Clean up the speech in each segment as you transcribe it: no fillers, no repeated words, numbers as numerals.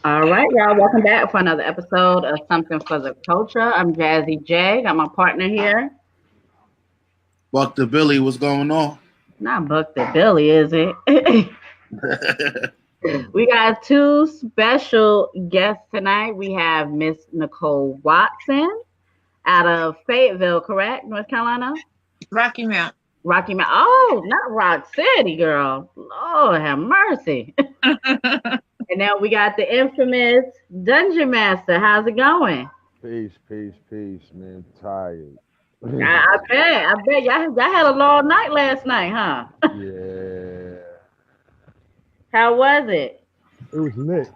All right, y'all. Welcome back for another episode of Something for the Culture. I'm Jazzy J. Got my partner here. Buck the Billy, what's going on? Not Buck the Billy, is it? We got two special guests tonight. We have Miss Nicole Watson out of Fayetteville, correct? North Carolina? Rocky Mount. Rocky Mountain. Oh, not Rock City, girl. Lord have mercy. And now we got the infamous Dungeon Master. How's it going? Peace, man. Tired. I bet y'all had a long night last night, huh? Yeah. How was it? It was lit.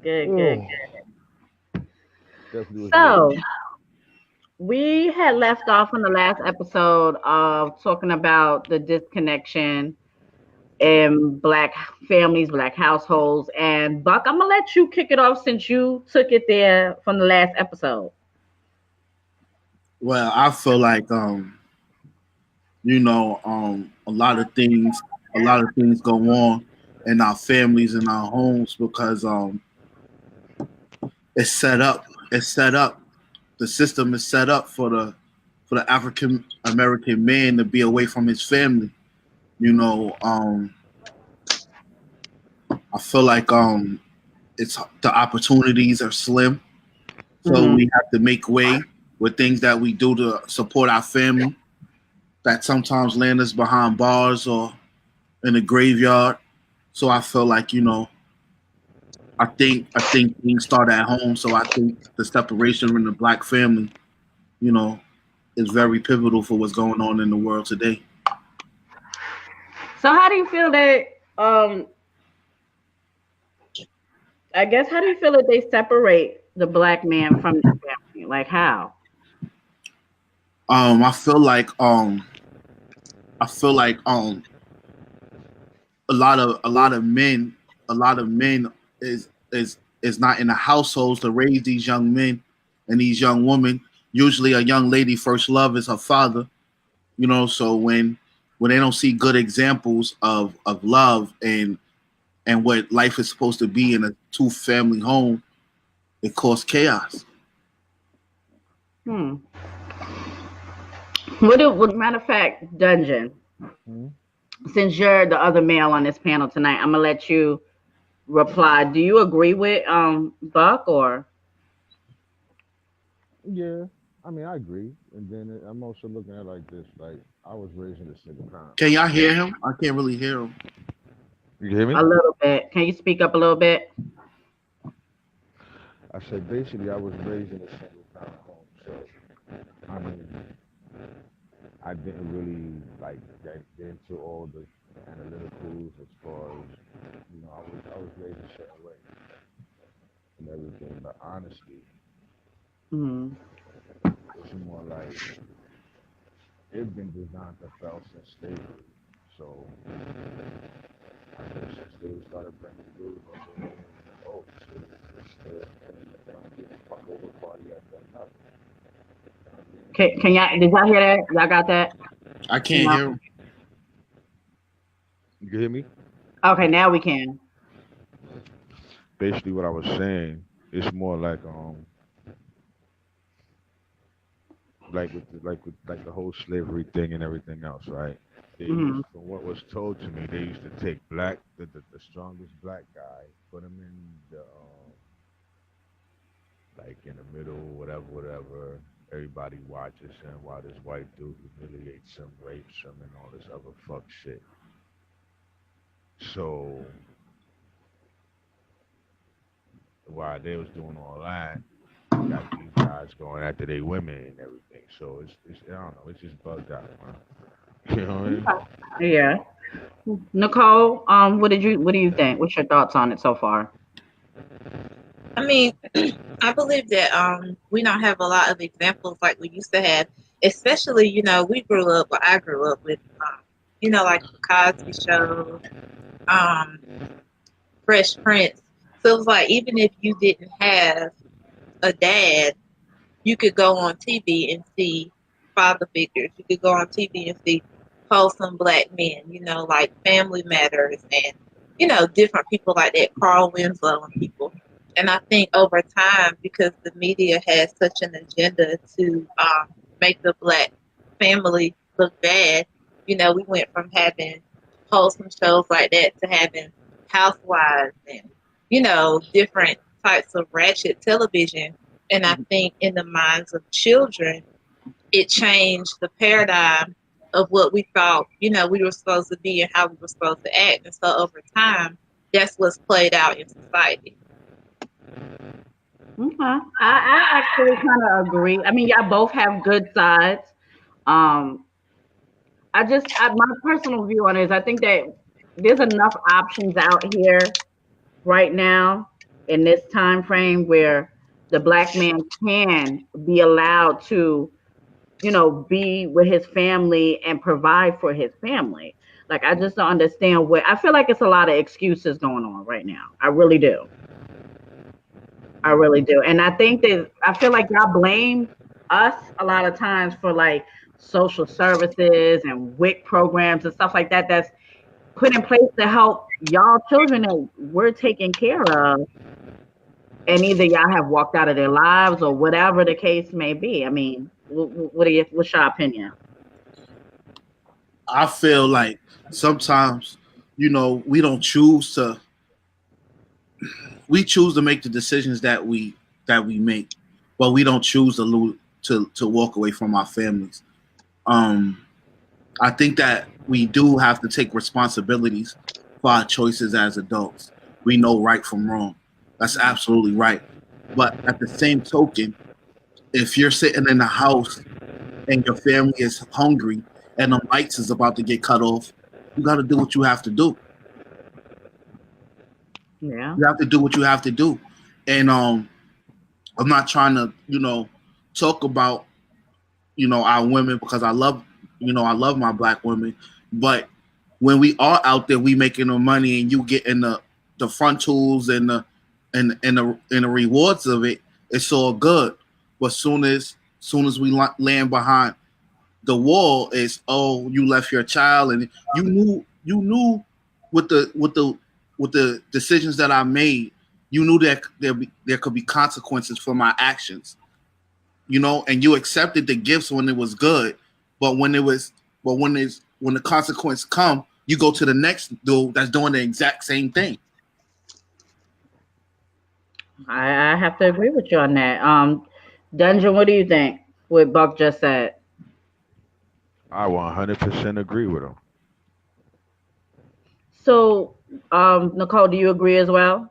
Good. Oh, definitely was lit. So we had left off on the last episode of talking about the disconnection in black families, black households. And Buck, I'm gonna let you kick it off since you took it there from the last episode. Well, I feel like a lot of things go on in our families and our homes because it's set up. It's set up. The system is set up for the African American man to be away from his family. You know, I feel like it's the opportunities are slim, so Mhm. we have to make way with things that we do to support our family that sometimes land us behind bars or in a graveyard. So I feel like I think things start at home. So I think the separation in the black family, you know, is very pivotal for what's going on in the world today. So how do you feel that I guess how do you feel that they separate the black man from the family? Like how? I feel like a lot of men is not in the households to raise these young men and these young women. Usually, a young lady first love is her father. So when they don't see good examples of love and what life is supposed to be in a two family home, it causes chaos. Hmm. Matter of fact, Dungeon, Hmm? since you're the other male on this panel tonight, I'm gonna let you reply. Do you agree with Buck or Yeah. I mean, I agree. And then I'm also looking at it like this. Like, I was raised in a single parent. Can y'all So, hear him? I can't really hear him. you hear a me? little bit? Can you speak up a little bit? I said, basically, I was raised in a single parent home. So, I mean, I didn't really, like, get into all the analyticals as far as, I was raised a certain way and everything. But honestly, Hmm. it's more like it's been designed to fail since slavery. So I guess since they started bringing food over there, oh shit, it's gonna be a fuck over party after another. Can y'all did y'all hear that? Y'all got that? I You can't know? hear him. You hear me? Okay, now we can. Basically, what I was saying, it's more like the whole slavery thing and everything else, right? They used, Hmm. from what was told to me, they used to take the strongest black guy, put him in the like in the middle, whatever. Everybody watches him while this white dude humiliates him, rapes him, and all this other fuck shit. So while they was doing all that, you got these guys going after their women and everything. So it's I don't know, it's just bugged out, man. You know what I mean? Yeah. Nicole, what do you think? What's your thoughts on it so far? I mean, I believe that we don't have a lot of examples like we used to have. Especially, we grew up. Well, I grew up with, like the Cosby Show, um, Fresh Prince. So it was like even if you didn't have a dad, you could go on TV and see father figures. You could go on TV and see wholesome black men. Like Family Matters and different people like that, Carl Winslow and people. And I think over time, because the media has such an agenda to make the black family look bad, we went from having wholesome shows like that to having housewives and, different types of ratchet television. And I think in the minds of children, it changed the paradigm of what we thought, we were supposed to be and how we were supposed to act. And so over time, that's what's played out in society. Okay. I actually kind of agree. I mean, y'all both have good sides. Um, my personal view on it is I think that there's enough options out here right now in this time frame where the black man can be allowed to, be with his family and provide for his family. Like, I just don't understand what I feel like it's a lot of excuses going on right now. I really do. I really do. And I think that I feel like y'all blame us a lot of times for like social services and WIC programs and stuff like that that's put in place to help y'all children that we're taking care of. And either y'all have walked out of their lives or whatever the case may be. I mean, what's your opinion? I feel like sometimes, we don't choose to. We choose to make the decisions that we make, but we don't choose to walk away from our families. Um, I think that we do have to take responsibilities for our choices as adults. We know right from wrong. That's absolutely right. But at the same token, if you're sitting in the house and your family is hungry and the lights is about to get cut off, you got to do what you have to do. Yeah. You have to do what you have to do. And I'm not trying to, talk about, our women because I love my black women. But when we are out there, we making the money and you getting the front tools and the rewards of it, it's all good. But soon as we land behind the wall, is you left your child and you knew with the decisions that I made, you knew that there could be consequences for my actions, and you accepted the gifts when it was good, but when the consequence come, you go to the next dude that's doing the exact same thing. I have to agree with you on that. Dungeon, what do you think? What Buck just said. I 100% agree with him. So, Nicole, do you agree as well?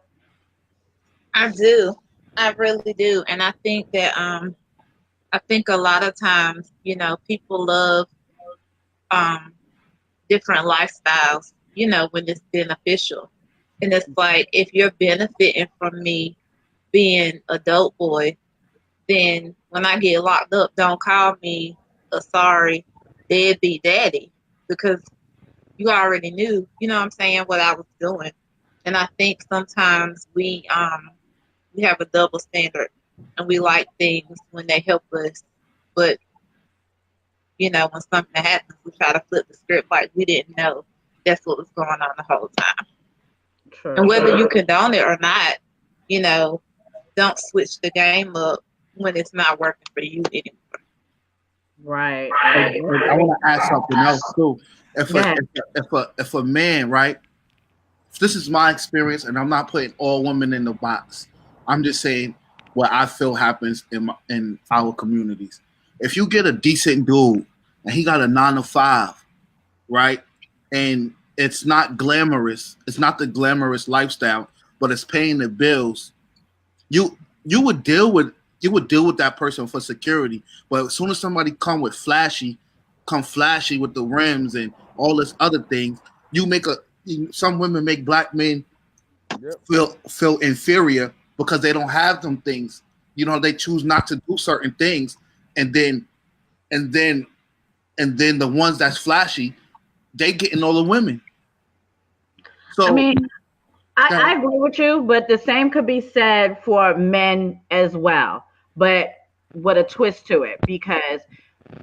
I do. I really do. And I think a lot of times, people love um different lifestyles, when it's beneficial. And it's like if you're benefiting from me being adult boy, then when I get locked up, don't call me a sorry deadbeat daddy because you already knew, what I'm saying, what I was doing. And I think sometimes we have a double standard and we like things when they help us, but when something happens, we try to flip the script like we didn't know that's what was going on the whole time. And True. whether you condone it or not, you know, don't switch the game up when it's not working for you anymore. Right. Hey, Right. I want to add something else too. If Go a ahead. if a man, right? This is my experience, and I'm not putting all women in the box. I'm just saying what I feel happens in our communities. If you get a decent dude and he got a 9 to 5, right, and it's not glamorous, it's not the glamorous lifestyle, but it's paying the bills. You you would deal with that person for security, but as soon as somebody come flashy with the rims and all this other things, you make a some women make black men Yep. feel inferior because they don't have them things. They choose not to do certain things, and then and then and then the ones that's flashy, they getting all the women. I So mean, I that, agree with you, but the same could be said for men as well, but with a twist to it because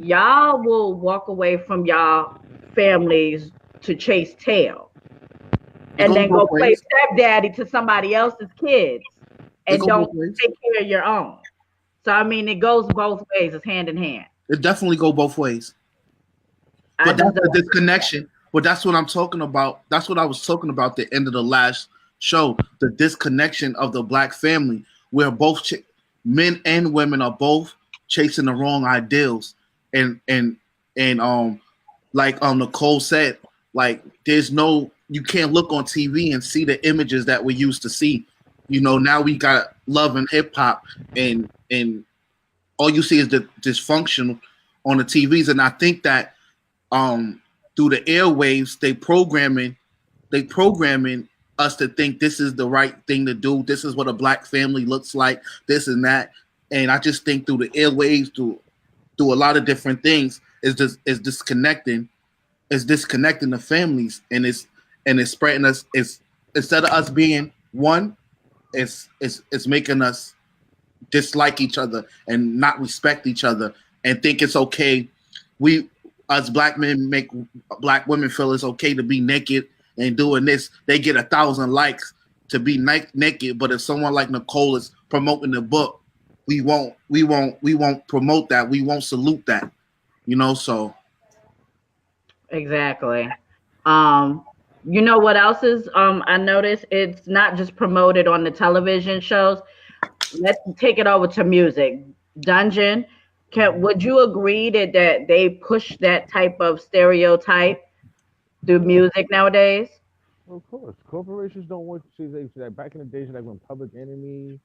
y'all will walk away from y'all families to chase tail. It and goes then both go play ways. stepdaddy to somebody else's kids It and goes both don't ways. take care of your own. So I mean, it goes both ways. It's hand in hand. It definitely go both ways. I But just that's the don't agree with that. disconnection. But that's what I'm talking about. That's what I was talking about the end of the last show. The disconnection of the black family, where both men and women are both chasing the wrong ideals, and like Nicole said, like there's no you can't look on TV and see the images that we used to see. You know, now we got love and hip hop, and all you see is the dysfunction on the TVs, and I think that um through the airwaves they programming us to think this is the right thing to do, this is what a black family looks like, this and that. And I just think through the airwaves, through a lot of different things, is disconnecting the families, and it's spreading us. It's instead of us being one, it's making us dislike each other and not respect each other and think it's okay. We us black men make black women feel it's okay to be naked and doing this. They get 1,000 likes to be naked, but if someone like Nicole is promoting the book, we won't promote that. We won't salute that. You know, so Exactly. Um, you know what else is? I noticed it's not just promoted on the television shows. Let's take it over to music. Dungeon, would you agree that they push that type of stereotype through music nowadays? Of course, corporations don't want to see like back in the days, like when Public Enemy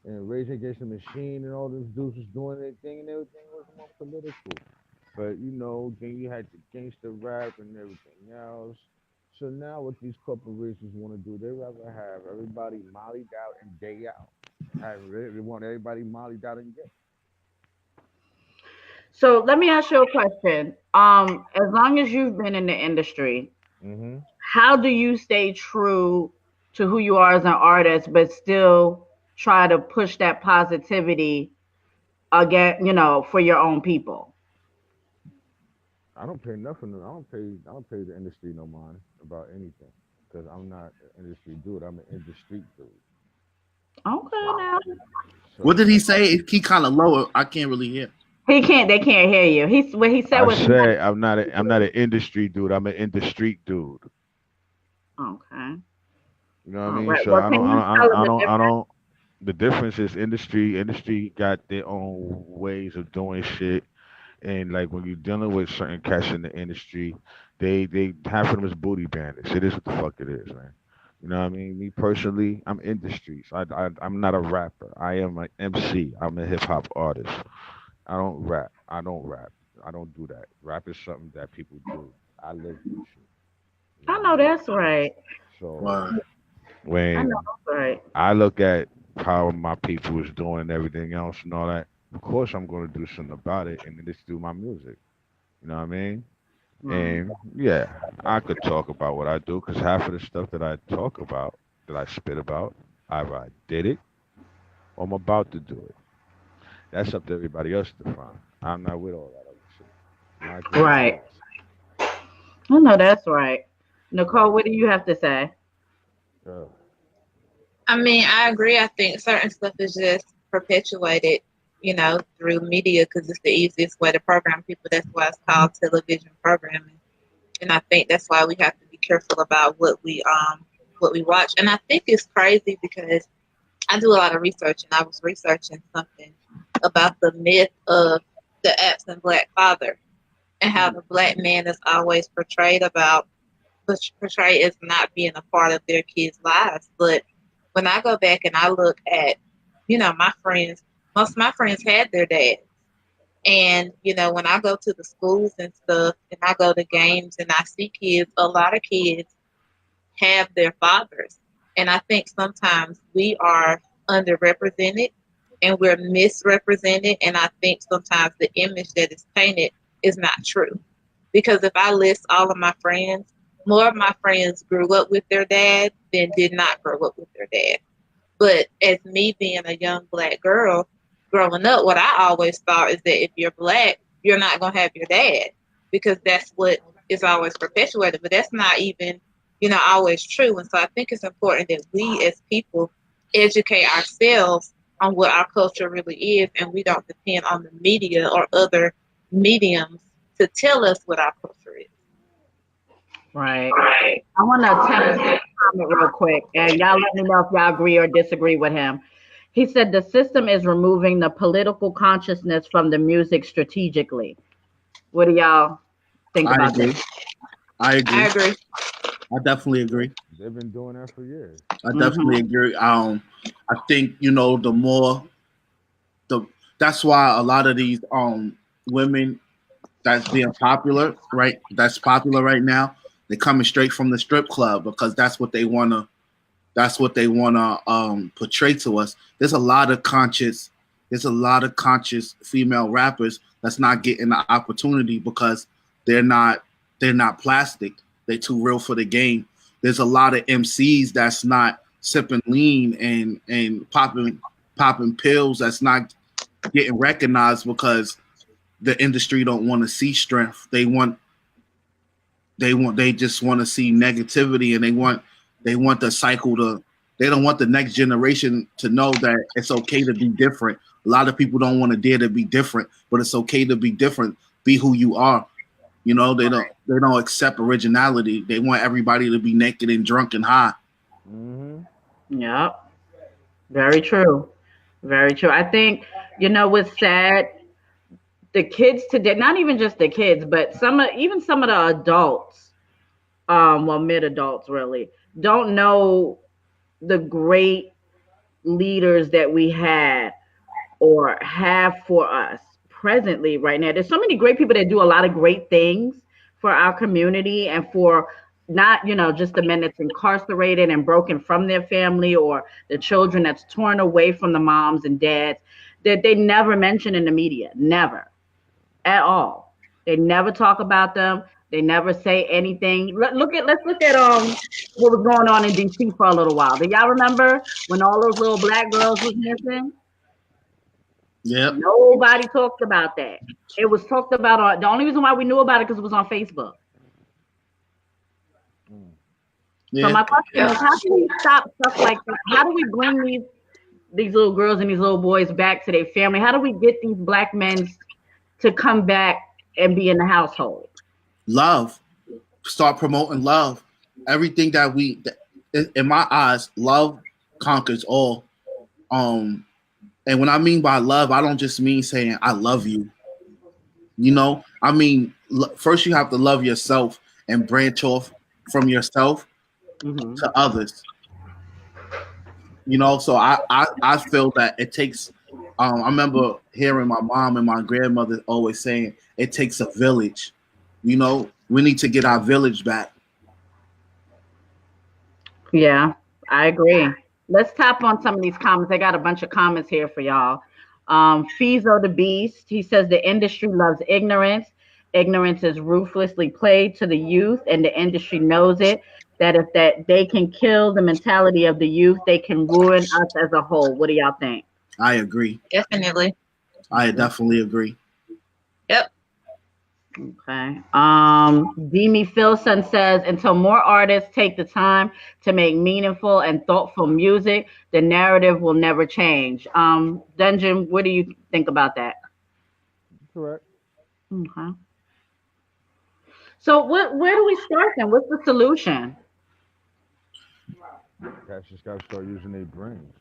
and Rage Against the Machine and all those dudes was doing their thing and everything was more political. But then you had the gangster rap and everything else. So now what these corporations want to do, they rather have everybody mollied out and gay out. They want everybody mollied out and gay. So let me ask you a question. As long as you've been in the industry, Hmm. how do you stay true to who you are as an artist, but still try to push that positivity again, for your own people? I don't pay nothing. I don't pay the industry no mind about anything because I'm not an industry dude. I'm an industry dude. Okay, So now what so did he say? He kind of lower. I can't really hear. they can't hear you. What he said I was he's not say I'm not an industry dude. I'm an industry dude. okay. You know what I All mean? right. So Well, I can don't I you don't I tell don't us I the don't, I difference? don't the difference is industry got their own ways of doing shit. And like when you're dealing with certain cats in the industry, they half of them is booty bandits. It is what the fuck it is, man. You know what I mean? Me personally, I'm industry, so I'm not a rapper. I am an MC. I'm a hip hop artist. I don't rap. I don't rap. I don't do that. Rap is something that people do. I live this shit. You know I what I know mean? that's right. So Wow. I know when that's right. I look at how my people is doing and everything else and all that, of course I'm going to do something about it and then just do my music. You know what I mean? Right. And yeah, I could talk about what I do because half of the stuff that I talk about, that I spit about, either I did it or I'm about to do it. That's up to everybody else to find. I'm not with all that other shit. I'm not Game of Right. Thrones. I know that's right. Nicole, So, what do you have to say? uh, I mean, I agree. I think certain stuff is just perpetuated, through media because it's the easiest way to program people. That's why it's called television programming. And I think that's why we have to be careful about what we watch. And I think it's crazy because I do a lot of research, and I was researching something about the myth of the absent black father and how the black man is always portrayed as not being a part of their kids' lives. But when I go back and I look at, my friends, most of my friends had their dads. And, when I go to the schools and stuff and I go to games and I see kids, a lot of kids have their fathers. And I think sometimes we are underrepresented and we're misrepresented. And I think sometimes the image that is painted is not true. Because if I list all of my friends, more of my friends grew up with their dad than did not grow up with their dad. But as me being a young black girl growing up, what I always thought is that if you're black, you're not going to have your dad because that's what is always perpetuated. But that's not even always true. And so I think it's important that we as people educate ourselves on what our culture really is, and we don't depend on the media or other mediums to tell us what our culture is. Right. I want to attempt to comment real quick, and y'all let me know if y'all agree or disagree with him. He said the system is removing the political consciousness from the music strategically. What do y'all think I about that? agree. I I agree. agree. I definitely agree. They've been doing that for years. I Hmm. definitely agree. I think the more the that's why a lot of these women that's being popular, right? That's popular right now. They're coming straight from the strip club because that's what they wanna portray to us. There's a lot of conscious female rappers that's not getting the opportunity because they're not they're not plastic. They're too real for the game. There's a lot of MCs that's not sipping lean and popping pills that's not getting recognized because the industry don't want to see strength. They just want to see negativity, and they want the cycle to they don't want the next generation to know that it's okay to be different. A lot of people don't want to dare to be different, but it's okay to be different. Be who you are. They don't accept originality. They want everybody to be naked and drunk and high. Mm-hmm. Yep. Very true. Very true. I think, what's sad, the kids today, not even just the kids, but even some of the adults, well, mid adults really, don't know the great leaders that we had or have for us presently right now. There's so many great people that do a lot of great things for our community and for not, just the men that's incarcerated and broken from their family or the children that's torn away from the moms and dads that they never mention in the media. Never at all. They never talk about them. They never say anything. Let's look at what was going on in DC for a little while. Do y'all remember when all those little black girls was missing? Yep. Nobody talked about that. It was talked about on the only reason why we knew about it because it was on Facebook. Mm. So Yeah. my question is, Yeah. how can we stop stuff like that? How do we bring these little girls and these little boys back to their family? How do we get these black men to come back and be in the household? Love. Start promoting love. Everything in my eyes, love conquers all. Um, and when I mean by love, I don't just mean saying I love you. I mean first you have to love yourself and branch off from yourself Hmm. to others. So I feel that it takes. I remember hearing my mom and my grandmother always saying it takes a village. We need to get our village back. Yeah, I agree. Let's tap on some of these comments. I got a bunch of comments here for y'all. Fizo the Beast, he says the industry loves ignorance. Ignorance is ruthlessly played to the youth, and the industry knows it. That if that they can kill the mentality of the youth, they can ruin us as a whole. What do y'all think? I agree. Definitely. I definitely agree. Yep. Okay. Demi Filson says until more artists take the time to make meaningful and thoughtful music, the narrative will never change. Dungeon, what do you think about that? Correct. Okay. So where do we start then? What's the solution? Cats just gotta start using their brains.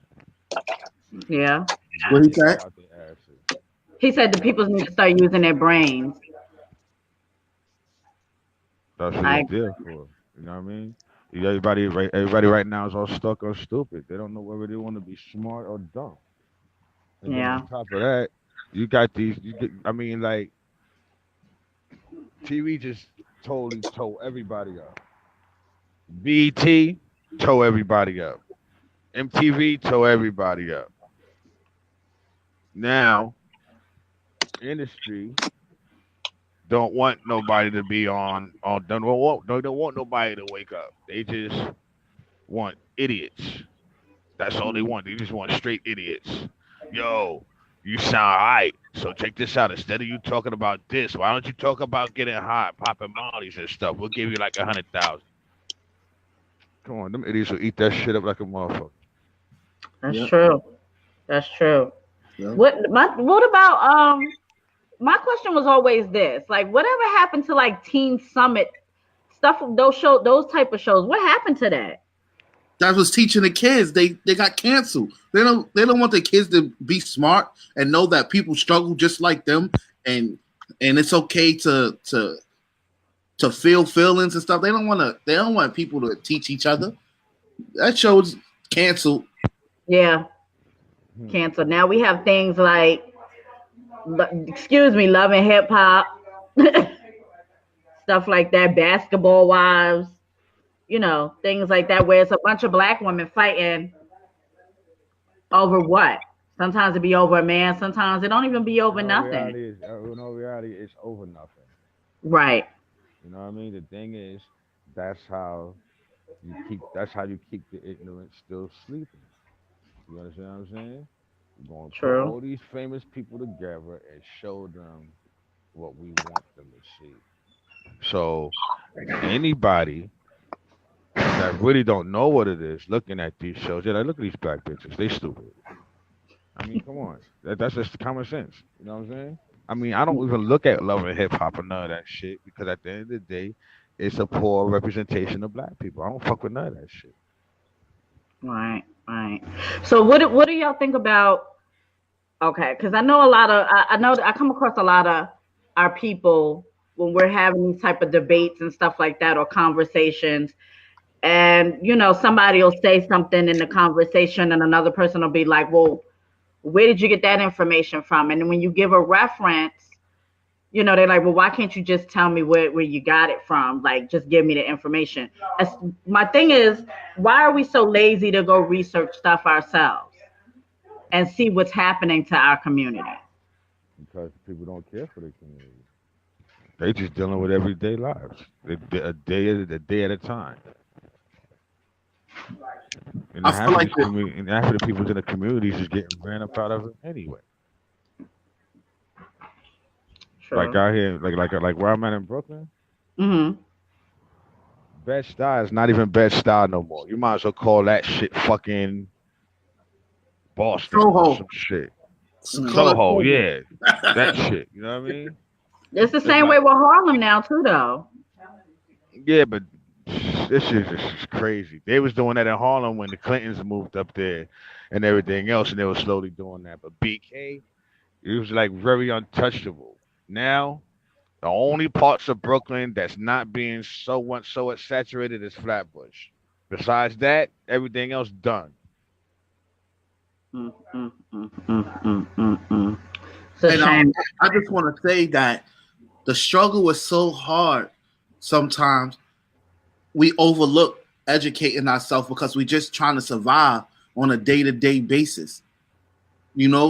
Yeah. What Get he their head said? out their asses. He said the people need to start using their brains. That's what I it's there for. You know what I mean? Everybody right now is all stuck or stupid. They don't know whether they want to be smart or dumb. And then on yeah. top of that, you got these. I mean, like TV just totally tore everybody up. BT tore everybody up. MTV tore everybody up. Now industry don't want nobody to be on don't want nobody to wake up. They just want idiots. That's all they Mm. want. They just want straight idiots. Yo, you sound alright. So check this out. Instead of you talking about this, why don't you talk about getting high, popping mollies and stuff? We'll give you like 100,000. Come on, them idiots will eat that shit up like a motherfucker. That's Yep. true. That's true. Yep. What about my question was always this. Like whatever happened to like Teen Summit stuff, those type of shows? What happened to that? That was teaching the kids. They got canceled. They don't want the kids to be smart and know that people struggle just like them, and it's okay to feel feelings and stuff. They don't want people to teach each other. That show's canceled. Yeah, Hmm. canceled. Now we have things like excuse me, Love and Hip Hop. Stuff like that, Basketball Wives, things like that, where it's a bunch of black women fighting over what? Sometimes it be over a man, sometimes it don't even be over nothing. In all reality, it's over nothing. Right. You know what I mean? The thing is, that's how you keep the ignorant still sleeping. You understand what I'm saying? We're gonna put True. all these famous people together and show them what we want them to see. So anybody that really don't know what it is, looking at these shows, yeah, like, look at these black bitches, they stupid. I mean, come on, that's just common sense. You know what I'm saying? I mean, I don't even look at love and hip hop or none of that shit because at the end of the day, it's a poor representation of black people. I don't fuck with none of that shit. Right. Right. So what do y'all think about? Okay, because I know a lot of I know that I come across a lot of our people when we're having these type of debates and stuff like that or conversations, and somebody will say something in the conversation, and another person will be like, "Well, where did you get that information from?" And when you give a reference, they're like, "Well, why can't you just tell me where you got it from? Like, just give me the information." As, my thing is, why are we so lazy to go research stuff ourselves and see what's happening to our community? Because people don't care for the community. They just dealing with everyday lives, a day at a time. And I feel like half of the people in the communities is getting ran up out of it anyway. Like True. out here, like where I'm at in Brooklyn, Mm-hmm. Bed Stuy is not even Bed Stuy no more. You might as well call that shit fucking Boston or Soho. some shit. Call it Soho, Soho. yeah, that shit. You know what I mean? It's the It's same way like, with Harlem now too, though. yeah, but this shit is just crazy. They was doing that in Harlem when the Clintons moved up there and everything else, and they were slowly doing that. But BK, it was like very untouchable. Now, the only parts of Brooklyn that's not being so saturated is Flatbush. Besides that, everything else done. Mm, mm, mm, mm, mm, mm, mm. It's a And shame. I just want to say that the struggle is so hard. Sometimes we overlook educating ourselves because we're just trying to survive on a day-to-day basis.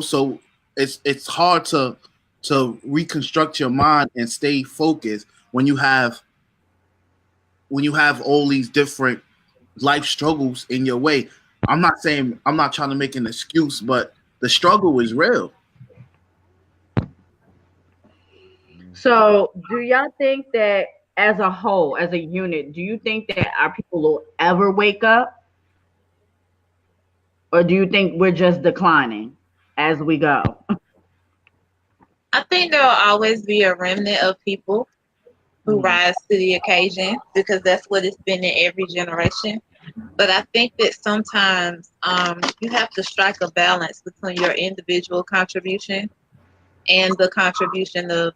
So it's hard to reconstruct your mind and stay focused when you have all these different life struggles in your way. I'm not trying to make an excuse, but the struggle is real. Mm. So, do y'all think that as a whole, as a unit, do you think that our people will ever wake up, or do you think we're just declining as we go? I think there will always be a remnant of people who Mhm. rise to the occasion because that's what it's been in every generation. But I think that sometimes you have to strike a balance between your individual contribution and the contribution of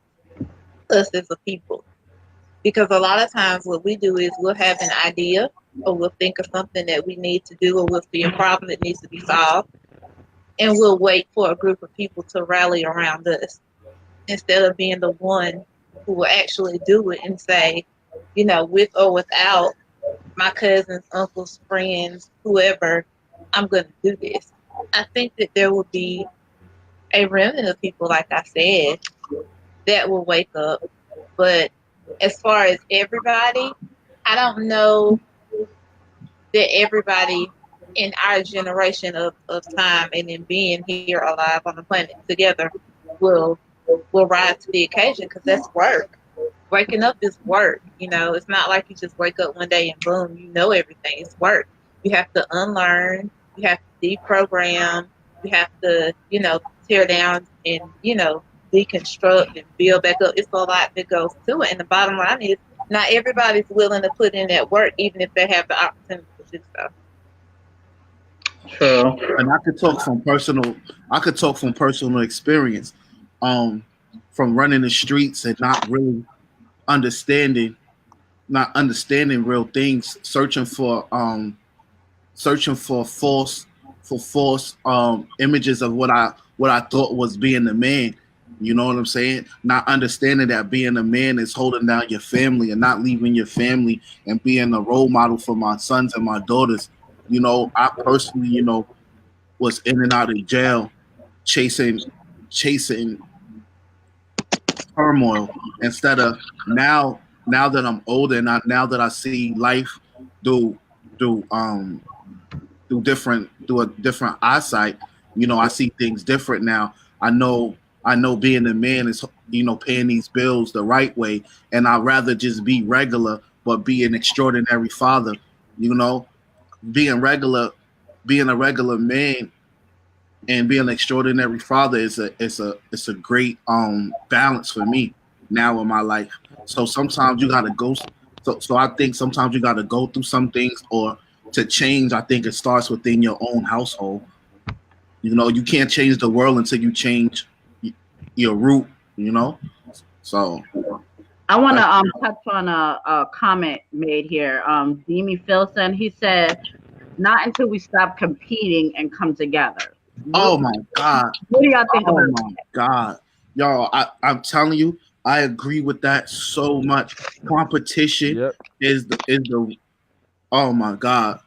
us as a people. Because a lot of times what we do is we'll have an idea or we'll think of something that we need to do or we'll see a problem that needs to be solved and we'll wait for a group of people to rally around us instead of being the one who will actually do it and say, with or without my cousins, uncles, friends, whoever, I'm going to do this. I think that there will be a remnant of people, like I said, that will wake up. But as far as everybody, I don't know that everybody in our generation of time and in being here alive on the planet together will rise to the occasion because that's work. waking up is work. It's not like you just wake up one day and boom, you know everything. It's work. You have to unlearn. You have to deprogram. You have to, tear down and, deconstruct and build back up. It's a lot that goes to it. And the bottom line is not everybody's willing to put in that work, even if they have the opportunity to do so. True. And I could talk from personal experience, um, from running the streets and understanding, not understanding real things, searching for false images of what I thought was being a man. You know what I'm saying? Not understanding that being a man is holding down your family and not leaving your family and being a role model for my sons and my daughters. I personally, was in and out of jail, chasing chasing turmoil instead of now that I'm older and now that I see life through through um through a different eyesight. I see things different now. I know being a man is paying these bills the right way, and I'd rather just be regular but be an extraordinary father. You know, being regular, being a regular man and being an extraordinary father is a great balance for me now in my life. So sometimes you gotta go. So I think sometimes you gotta go through some things or to change. I think it starts within your own household. You can't change the world until you change your root. You know. So I want I, to touch on a comment made here. Demi Filson, he said, "Not until we stop competing and come together." What, oh my God. what do y'all think Oh about my God. Y'all, I'm telling you, I agree with that so much. Competition Yep. is the oh my God.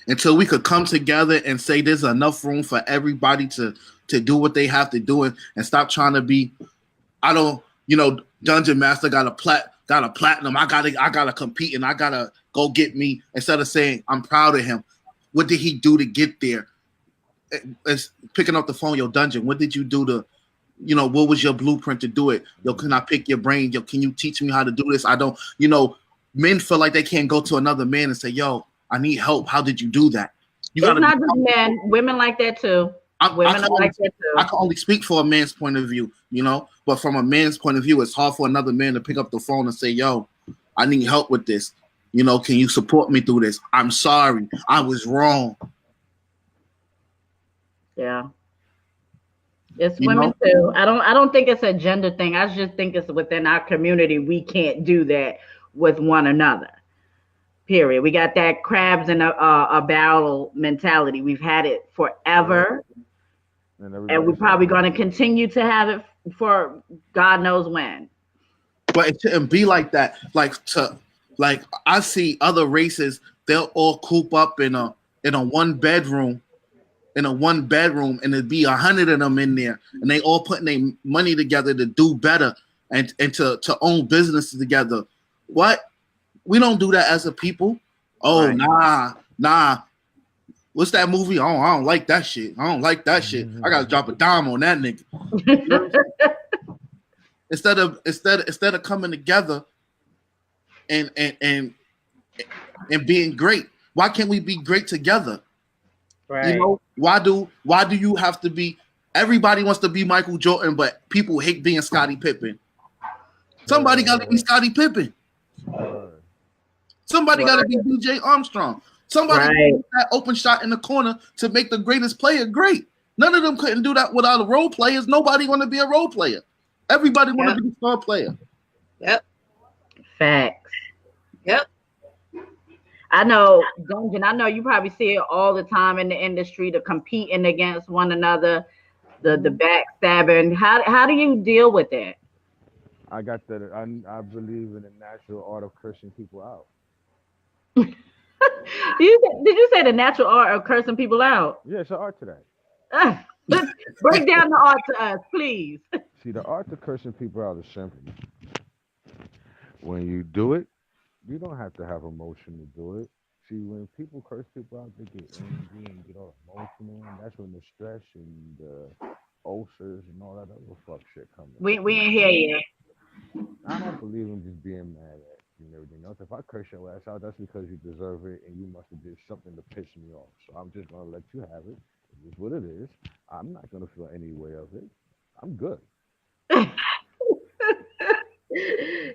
Until we could come together and say there's enough room for everybody to do what they have to do and stop trying to be I don't Dungeon Master got a platinum. I gotta compete and I gotta go get me instead of saying I'm proud of him. What did he do to get there? It's picking up the phone, yo, Dungeon. What did you do to what was your blueprint to do it? Yo, can I pick your brain? Yo, can you teach me how to do this? I don't, men feel like they can't go to another man and say, yo, I need help. How did you do that? You it? It's gotta be not just men, women like that too. Women are like that I too. can only speak for a man's point of view, but from a man's point of view, it's hard for another man to pick up the phone and say, yo, I need help with this. Can you support me through this? I'm sorry. I was wrong. Yeah. It's You women know? too. I don't think it's a gender thing. I just think it's within our community. We can't do that with one another. Period. We got that crabs in a barrel mentality. We've had it Yep. forever, And and we're everybody's probably selfish. going to continue to have it for God knows when. But it shouldn't be like that. Like I see other races, they'll all coop up in a one bedroom and it'd be 100 of them in there and they all putting their money together to do better and to own businesses together. What? We don't do that as a people. Oh Right. nah. What's that movie? Oh, I don't like that shit. I don't like that shit. I gotta drop a dime on that nigga. You know what I'm saying? Instead of coming together and and and and being great. Why can't we be great together? Right. Why do you have to be everybody wants to be Michael Jordan, but people hate being Scottie Pippen. Somebody gotta be Scottie Pippen. Word. Somebody gotta Right. be DJ Armstrong. Somebody gotta Right. hit that open shot in the corner to make the greatest player great. None of them couldn't do that without a role players. Nobody wanna be a role player. Everybody wanna Yep. be a star player. Yep. Facts. Yep. I know, Dungeon. I know you probably see it all the time in the industry, the competing against one another, the Hmm. backstabbing. How do you deal with it? I got that. I believe in the natural art of cursing people out. Did you say the natural art of cursing people out? Yeah, it's an art to that. Break down the art to us, please. See, the art of cursing people out is simple. When you do it, you don't have to have emotion to do it. See, when people curse people out, they get angry and get all emotional, and that's when the stress and the ulcers and all that other fuck shit come in. We ain't here yet. I don't believe in just being mad at you and everything else. If I curse your ass out, that's because you deserve it and you must have did something to piss me off. So I'm just gonna let you have it. It is what it is. I'm not gonna feel any way of it. I'm good.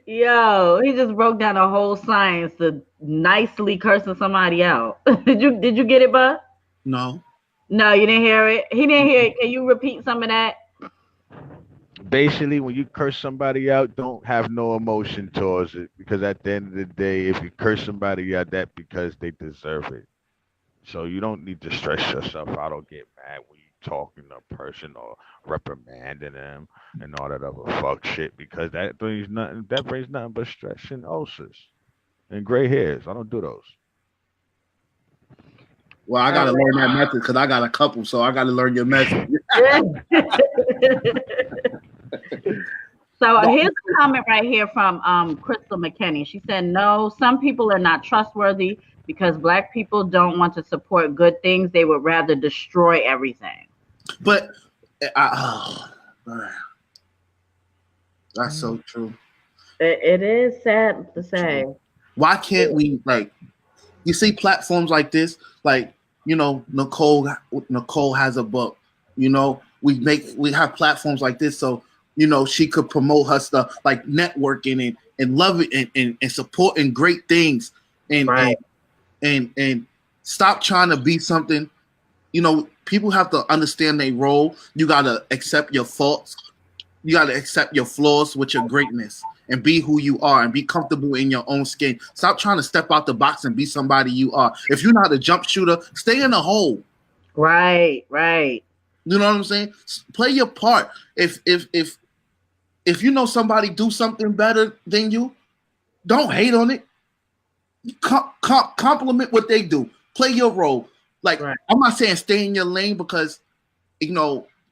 Yo, he just broke down a whole science to nicely cursing somebody out. Did you get it, bud? No. No, you didn't hear it. He didn't hear it. Can you repeat some of that? Basically, when you curse somebody out, don't have no emotion towards it because at the end of the day, if you curse somebody out, that because they deserve it. So you don't need to stress yourself out or get mad when you talking to a person or reprimanding them and all that other fuck shit because that brings nothing but stress and ulcers and gray hairs. I don't do those. Well, I All gotta learn that method because I got a couple, so I gotta learn your method. right. So here's a comment right here from Crystal McKinney. She said, "No, some people are not trustworthy because Black people don't want to support good things. They would rather destroy everything." But man, that's so true. It is sad to say. Why can't we like? You see platforms like this, like Nicole has a book. We have platforms like this, so she could promote her stuff, like networking and love it and supporting great things and Right. and stop trying to be something. People have to understand their role. You gotta accept your faults. You gotta accept your flaws with your greatness and be who you are and be comfortable in your own skin. Stop trying to step out the box and be somebody you are. If you're not a jump shooter, stay in the hole. Right. Right. You know what I'm saying? Play your part. If you know somebody do something better than you, don't hate on it. Compliment what they do. Play your role. Like, Right. I'm not saying stay in your lane because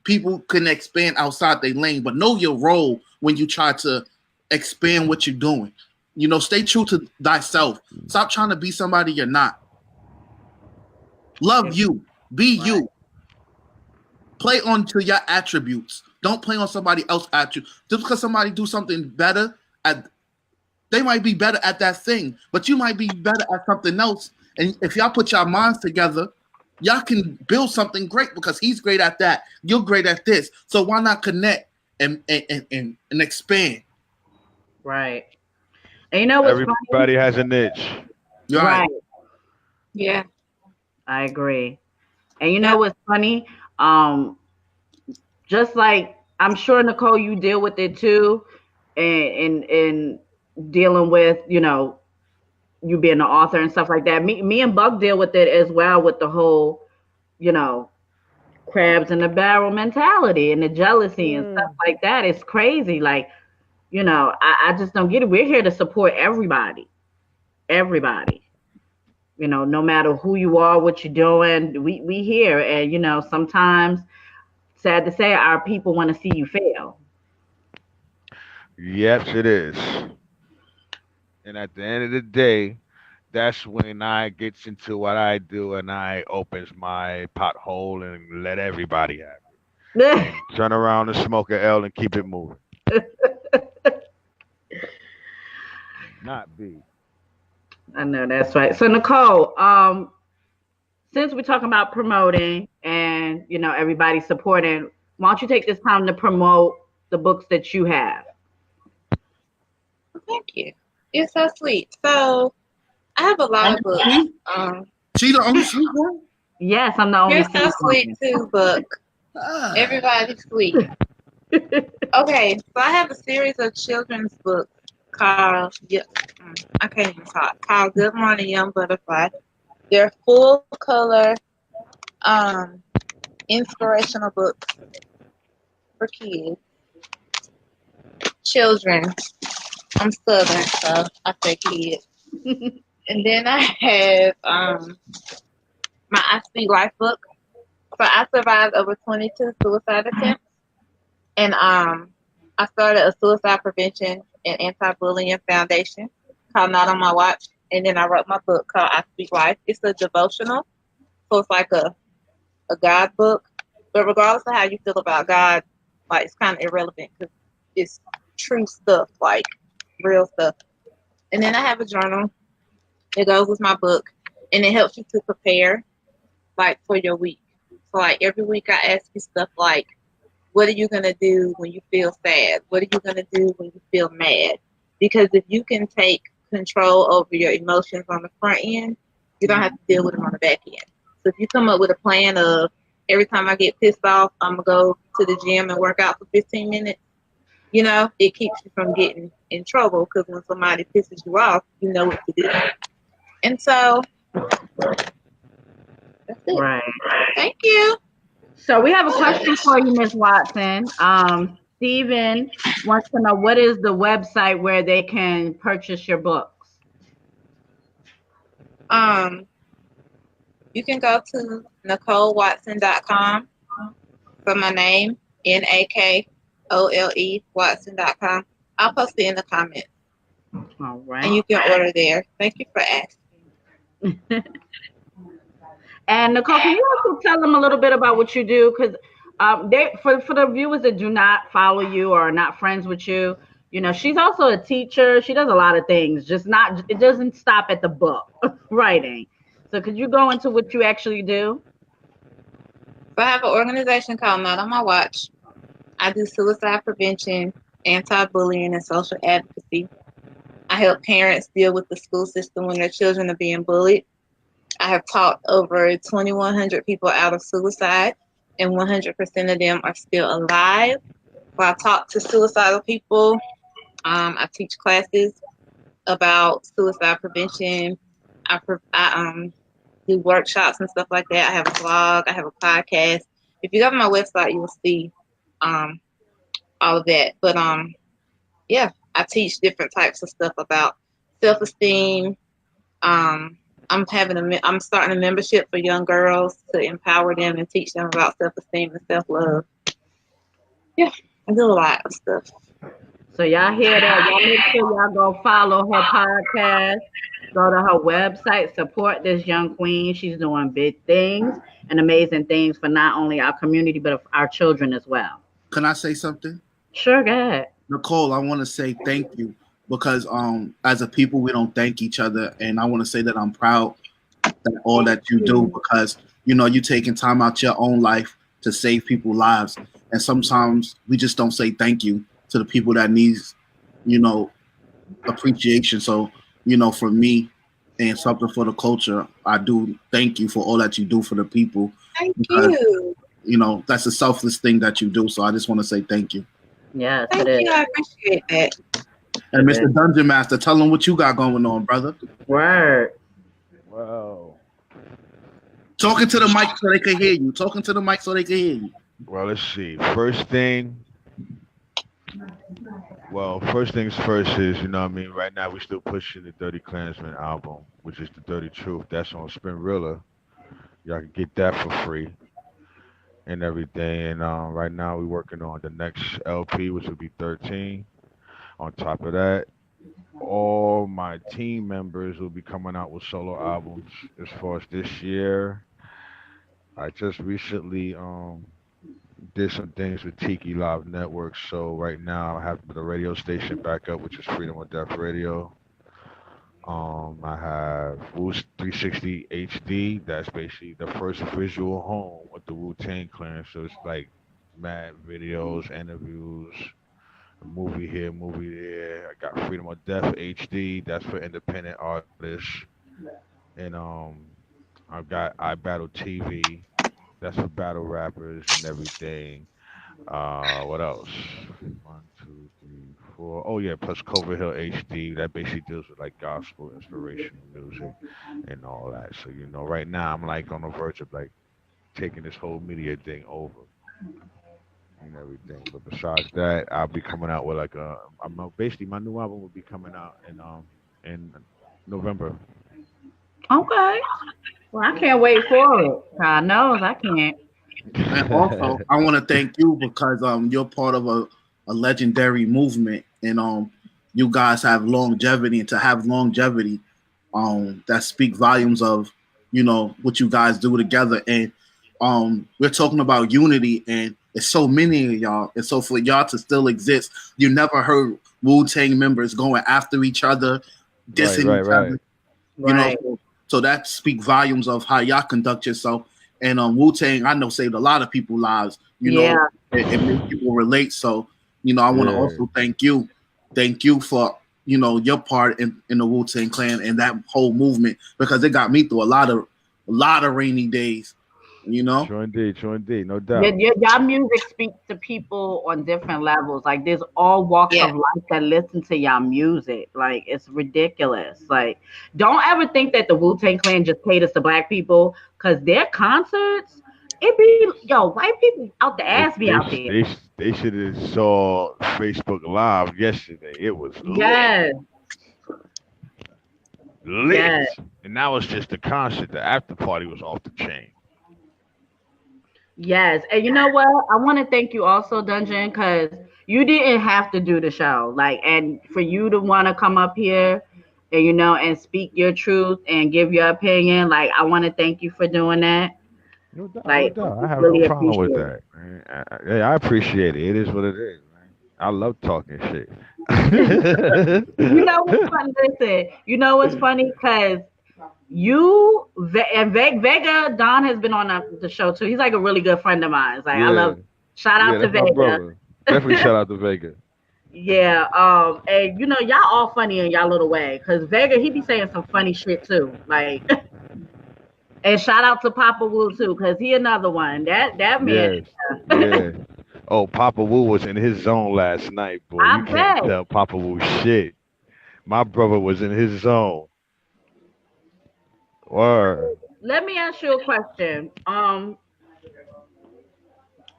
people can expand outside their lane, but know your role when you try to expand what you're doing. Stay true to thyself. Stop trying to be somebody you're not. Love you. Be Right. you. Play on to your attributes. Don't play on somebody else's attributes. Just because somebody do something better they might be better at that thing, but you might be better at something else. And if y'all put your minds together, y'all can build something great because he's great at that. You're great at this. So why not connect and expand? Right. And you know what's funny? Everybody has a niche. You're right. Right. Yeah. I agree. And you know Yep. what's funny? Um, just like I'm sure Nicole, you deal with it too, and dealing with you being an author and stuff like that. Me and Buck deal with it as well with the whole you know crabs in the barrel mentality and the jealousy and stuff Mm. like that. It's crazy. Like I just don't get it. We're here to support everybody, everybody. No matter who you are, what you're doing, we here. And sometimes, sad to say, our people want to see you fail. Yes, it is. And at the end of the day, that's when I gets into what I do and I opens my pothole and let everybody have it. And turn around and smoke a L and keep it moving. Not B. I know that's right. So Nicole, since we're talking about promoting and everybody supporting, why don't you take this time to promote the books that you have? Thank you. You're so sweet. So I have a lot of books. She the only sweet one? Yes, I'm the only You're so sweet one. too, Book. Ah. Everybody's sweet. Okay, so I have a series of children's books called I can't even talk. Called Good Morning Young Butterfly. They're full color, um, inspirational books for kids, children. I'm Southern, so I say kids. And then I have my I Speak Life book. So I survived over 22 suicide attempts, and I started a suicide prevention and anti-bullying foundation called Not on My Watch, and then I wrote my book called I Speak Life. It's a devotional, so it's like a God book. But regardless of how you feel about God, like it's kind of irrelevant because it's true stuff. Like real stuff. And then I have a journal. It goes with my book, and it helps you to prepare like for your week. So like every week I ask you stuff like, what are you gonna do when you feel sad? What are you gonna do when you feel mad? Because if you can take control over your emotions on the front end, you don't have to deal with them on the back end. So if you come up with a plan of every time I get pissed off, I'm gonna go to the gym and work out for 15 minutes, it keeps you from getting in trouble because when somebody pisses you off, you know what to do. And so that's it. Right. Thank you. So we have a question for you, Miss Watson. Stephen wants to know what is the website where they can purchase your books? You can go to NicoleWatson.com for my name, NAKOLE Watson.com. I'll post it in the comments. All right. And you can order there. Thank you for asking. And Nicole, can you also tell them a little bit about what you do? Because for the viewers that do not follow you or are not friends with you, she's also a teacher. She does a lot of things. It doesn't stop at the book writing. So could you go into what you actually do? So I have an organization called Not on My Watch. I do suicide prevention, anti-bullying, and social advocacy. I help parents deal with the school system when their children are being bullied. I have taught over 2,100 people out of suicide, and 100% of them are still alive. So I talk to suicidal people. I teach classes about suicide prevention. I do workshops and stuff like that. I have a blog. I have a podcast. If you go to my website, you will see all of that. But yeah, I teach different types of stuff about self-esteem. I'm starting a membership for young girls to empower them and teach them about self-esteem and self-love. Yeah, I do a lot of stuff. So y'all hear that? Y'all make sure y'all go follow her podcast. Go to her website, support this young queen. She's doing big things and amazing things for not only our community, but our children as well. Can I say something? Sure, go ahead. Nicole, I want to say thank you because as a people, we don't thank each other. And I want to say that I'm proud that all that you do because, you're taking time out your own life to save people's lives. And sometimes we just don't say thank you to the people that needs, appreciation. So, for me and something for the culture, I do thank you for all that you do for the people. Thank you. That's a selfless thing that you do. So I just want to say thank you. Yes, thank you. I appreciate that. And Mr. Dungeon Master, tell them what you got going on, brother. Word. Well, talking to the mic so they can hear you. Talking to the mic so they can hear you. Well, let's see. First things first is, right now we're still pushing the Dirty Klansman album, which is the Dirty Truth. That's on Spinrilla. Y'all can get that for free and everything. And right now we're working on the next LP, which will be 13. On top of that, all my team members will be coming out with solo albums as far as this year. I just recently did some things with Tiki Live Network, so right now I have the radio station back up, which is Freedom of Death Radio. I have WU 360 HD. That's basically the first visual home with the WU-TANG Clan. So it's like mad videos, interviews, a movie here, movie there. I got Freedom of Death HD. That's for independent artists. And I've got I Battle TV. That's for battle rappers and everything. What else? 1, 2, 3, 4. Oh yeah, plus Covert Hill HD. That basically deals with like gospel, inspirational music, and all that. So right now I'm like on the verge of like taking this whole media thing over and everything. But besides that, I'll be coming out with like basically my new album will be coming out in November. Okay. Well, I can't wait for it. God knows I can't. And also, I want to thank you because you're part of a legendary movement, and you guys have longevity, and to have longevity, that speak volumes of what you guys do together. And we're talking about unity, and it's so many of y'all, and so for y'all to still exist, you never heard Wu-Tang members going after each other, Right, dissing right, each right. other. You know, Right. so that speak volumes of how y'all conduct yourself. And Wu-Tang, I know, saved a lot of people's lives. You know, Yeah. it made people relate. So, you know, I want to Yeah. also thank you for your part in the Wu-Tang Clan and that whole movement, because it got me through a lot of rainy days. You know, Sure indeed, no Your, doubt. your, your music speaks to people on different levels. Like there's all walks Yeah. of life that listen to y'all music. Like it's ridiculous. Like don't ever think that the Wu-Tang Clan just caters to black people, because their concerts, it be white people out the They ass be they out sh- there. they sh- they should have saw Facebook Live yesterday. It was Yes, lit, yes, and now it's just the concert. The after party was off the chain. yes. And you know what? I want to thank you also, Dungeon, because you didn't have to do the show. Like, and for you to want to come up here and and speak your truth and give your opinion, like I want to thank you for doing that. No doubt, no Like, doubt. I have no really problem with appreciate that, man. I appreciate it. It is what it is, man. I love talking shit. it. You know what's funny? Listen, you know what's funny? Because Vega, Don has been on the show too. He's like a really good friend of mine. Like, I Yeah, love, shout yeah, out to that's my Vega. brother. Definitely shout out to Vega. Yeah, and y'all all funny in y'all little way. Cause Vega, he be saying some funny shit too. Like, and shout out to Papa Wu too, cause he another one. That man, Yes, yeah. Oh, Papa Wu was in his zone last night, boy. You I can't bet. tell Papa Wu shit. My brother was in his zone. Word. Let me ask you a question.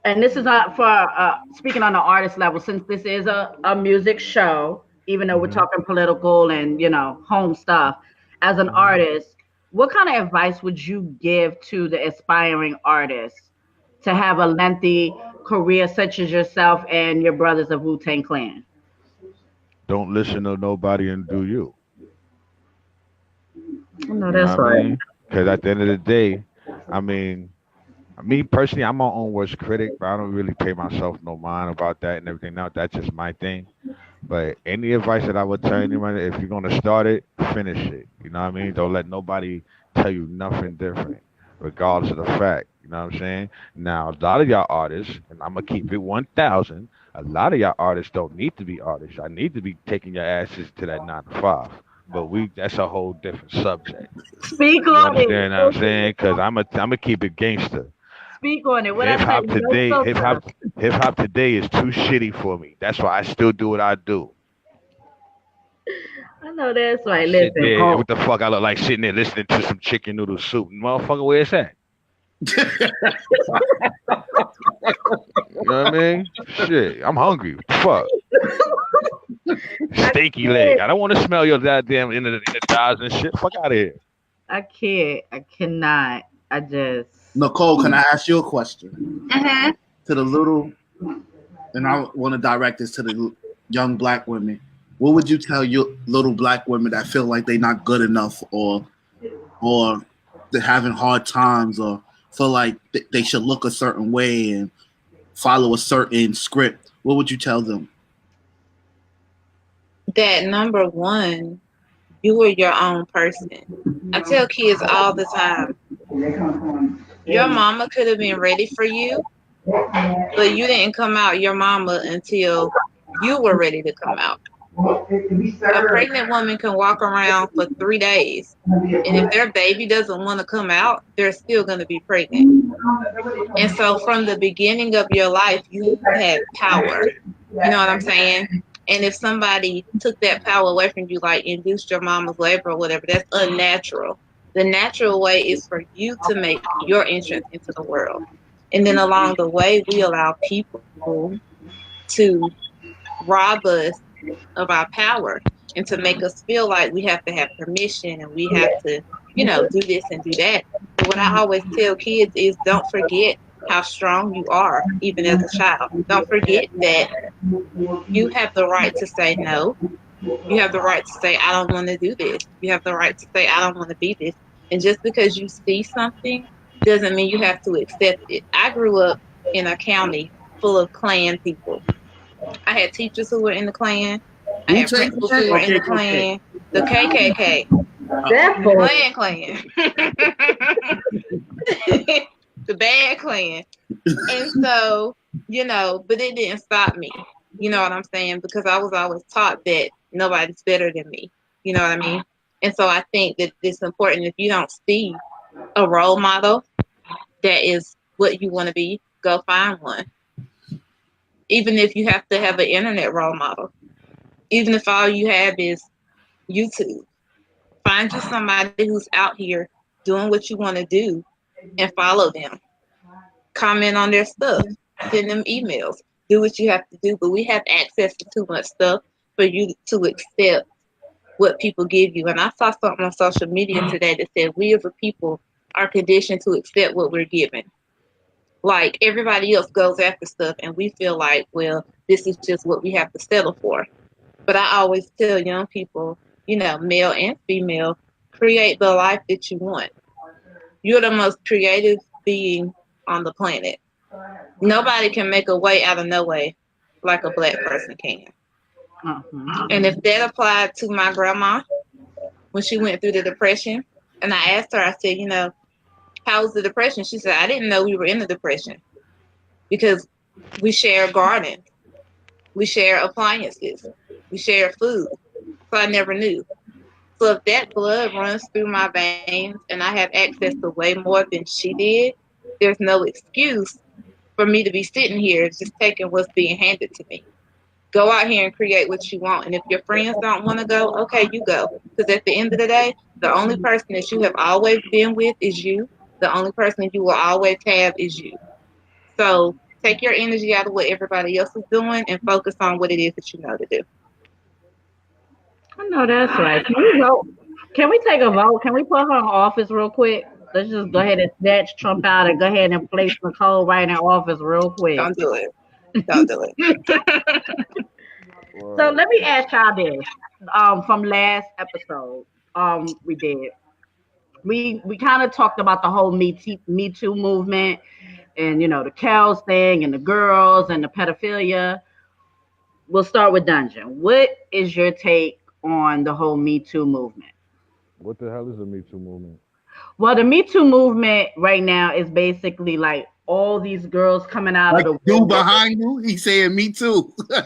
And this is for speaking on the artist level, since this is a music show, even though we're Hmm. talking political and home stuff. As an Hmm. artist, what kind of advice would you give to the aspiring artists to have a lengthy career such as yourself and your brothers of Wu-Tang Clan? Don't listen to nobody and do you. No, You know what that's I right. mean? Because at the end of the day, I mean, me personally, I'm my own worst critic, but I don't really pay myself no mind about that and everything. Now that's just my thing. But any advice that I would tell anyone, if you're gonna start it, finish it. You know what I mean? Don't let nobody tell you nothing different, regardless of the fact. You know what I'm saying? Now, a lot of y'all artists, and I'm gonna keep it 1,000. A lot of y'all artists don't need to be artists. I need to be taking your asses to that 9 to 5. But that's a whole different subject. Speak You on it. understand what I'm saying? Because I'm gonna keep it gangster. Speak on it. What I Hip tell hop you, no today, filter. hip hop today is too shitty for me. That's why I still do what I do. I know that's I right. sit Listen. there. Oh, What the fuck? I look like sitting there listening to some chicken noodle soup. Motherfucker, where it's at? You know what I mean? Shit, I'm hungry. Fuck. I Steaky leg. can't. I don't want to smell your goddamn in the thighs and shit. Fuck out of here. I can't. I cannot. I just. Nicole, can I ask you a question? Uh-huh. To the little, and I want to direct this to the young black women. What would you tell your little black women that feel like they're not good enough, or they're having hard times, or feel like they should look a certain way and follow a certain script? What would you tell them? That number one, you are your own person. I tell kids all the time, your mama could have been ready for you, but you didn't come out your mama until you were ready to come out. A pregnant woman can walk around for 3 days, and if their baby doesn't want to come out, they're still going to be pregnant. And so from the beginning of your life, you had power. You know what I'm saying? And if somebody took that power away from you, like induced your mama's labor or whatever, that's unnatural. The natural way is for you to make your entrance into the world. And then along the way, we allow people to rob us of our power and to make us feel like we have to have permission and we have to, do this and do that. But what I always tell kids is don't forget how strong you are, even as a child. Don't forget that you have the right to say no. You have the right to say, I don't want to do this. You have the right to say, I don't want to be this. And just because you see something doesn't mean you have to accept it. I grew up in a county full of Klan people. I had teachers who were in the Klan. I had WU-TANG principals who were in the Klan, the KKK, That the fool. Klan, the bad Klan. And so, but it didn't stop me. You know what I'm saying? Because I was always taught that nobody's better than me. You know what I mean? And so I think that it's important if you don't see a role model that is what you want to be, go find one. Even if you have to have an internet role model, even if all you have is YouTube, find you somebody who's out here doing what you want to do and follow them. Comment on their stuff, send them emails, do what you have to do. But we have access to too much stuff for you to accept what people give you. And I saw something on social media today that said we as a people are conditioned to accept what we're given. Like everybody else goes after stuff and we feel like, well, this is just what we have to settle for. But I always tell young people, male and female, create the life that you want. You're the most creative being on the planet. Nobody can make a way out of no way like a black person can. And if that applied to my grandma when she went through the depression, and I asked her, I said, how was the depression? She said, I didn't know we were in the depression because we share gardens, we share appliances, we share food. So I never knew. So if that blood runs through my veins and I have access to way more than she did, there's no excuse for me to be sitting here just taking what's being handed to me. Go out here and create what you want. And if your friends don't want to go, okay, you go. Because at the end of the day, the only person that you have always been with is you. The only person you will always have is you. So take your energy out of what everybody else is doing and focus on what it is that you know to do. I know that's right. Can we vote? Can we take a vote? Can we put her in office real quick? Let's just go ahead and snatch Trump out and go ahead and place Nicole right in office real quick. Don't do it. Don't do it. So let me ask y'all this. From last episode, we did. We kind of talked about the whole Me Too movement and the cows thing and the girls and the pedophilia. We'll start with Dungeon. What is your take on the whole Me Too movement? What the hell is the Me Too movement? Well, the Me Too movement right now is basically like all these girls coming out like of the dude behind you, he's saying me too. They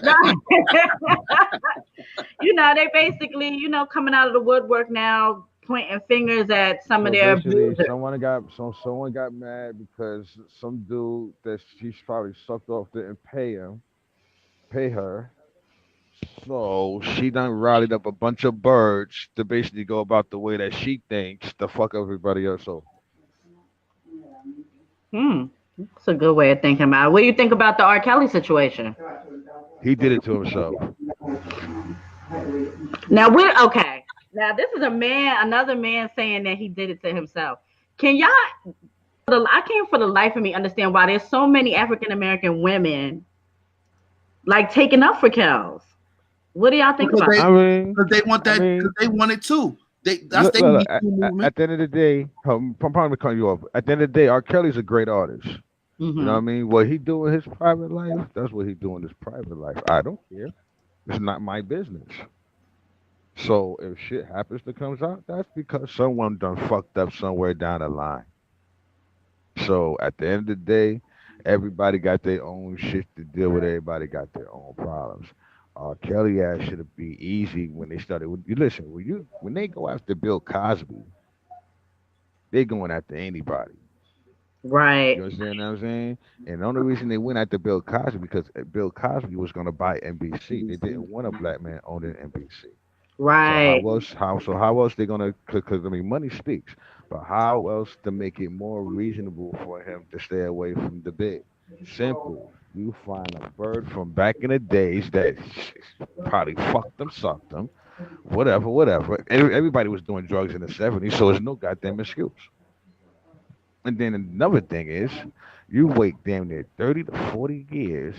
basically, coming out of the woodwork now, pointing fingers at some of their basically, abusers. someone got mad because some dude that she's probably sucked off didn't pay her. So she done rallied up a bunch of birds to basically go about the way that she thinks to fuck everybody else over. That's a good way of thinking about it. What do you think about the R. Kelly situation? He did it to himself. Now okay. Now this is another man saying that he did it to himself. Can y'all? I can't for the life of me understand why there's so many African American women like taking up for cows. What do y'all think about that? Because they want that. Because they want it too. That's their Me Too movement. At the end of the day, I'm probably cutting you off. At the end of the day, R. Kelly's a great artist. You know what I mean? What he do in his private life, that's what he do in his private life. I don't care. It's not my business. So if shit happens that comes out, that's because someone done fucked up somewhere down the line. So at the end of the day, everybody got their own shit to deal with. Everybody got their own problems. Kelly ass should be easy when they started. You listen, when they go after Bill Cosby, they going after anybody. Right. You understand what I'm saying? And the only reason they went after Bill Cosby because Bill Cosby was going to buy NBC. They didn't want a black man owning NBC. Right. So how else they gonna? Because I mean, money speaks. But how else to make it more reasonable for him to stay away from the big? Simple. You find a bird from back in the days that probably fucked them, sucked them, whatever. Everybody was doing drugs in the '70s, so there's no goddamn excuse. And then another thing is, you wait damn near 30 to 40 years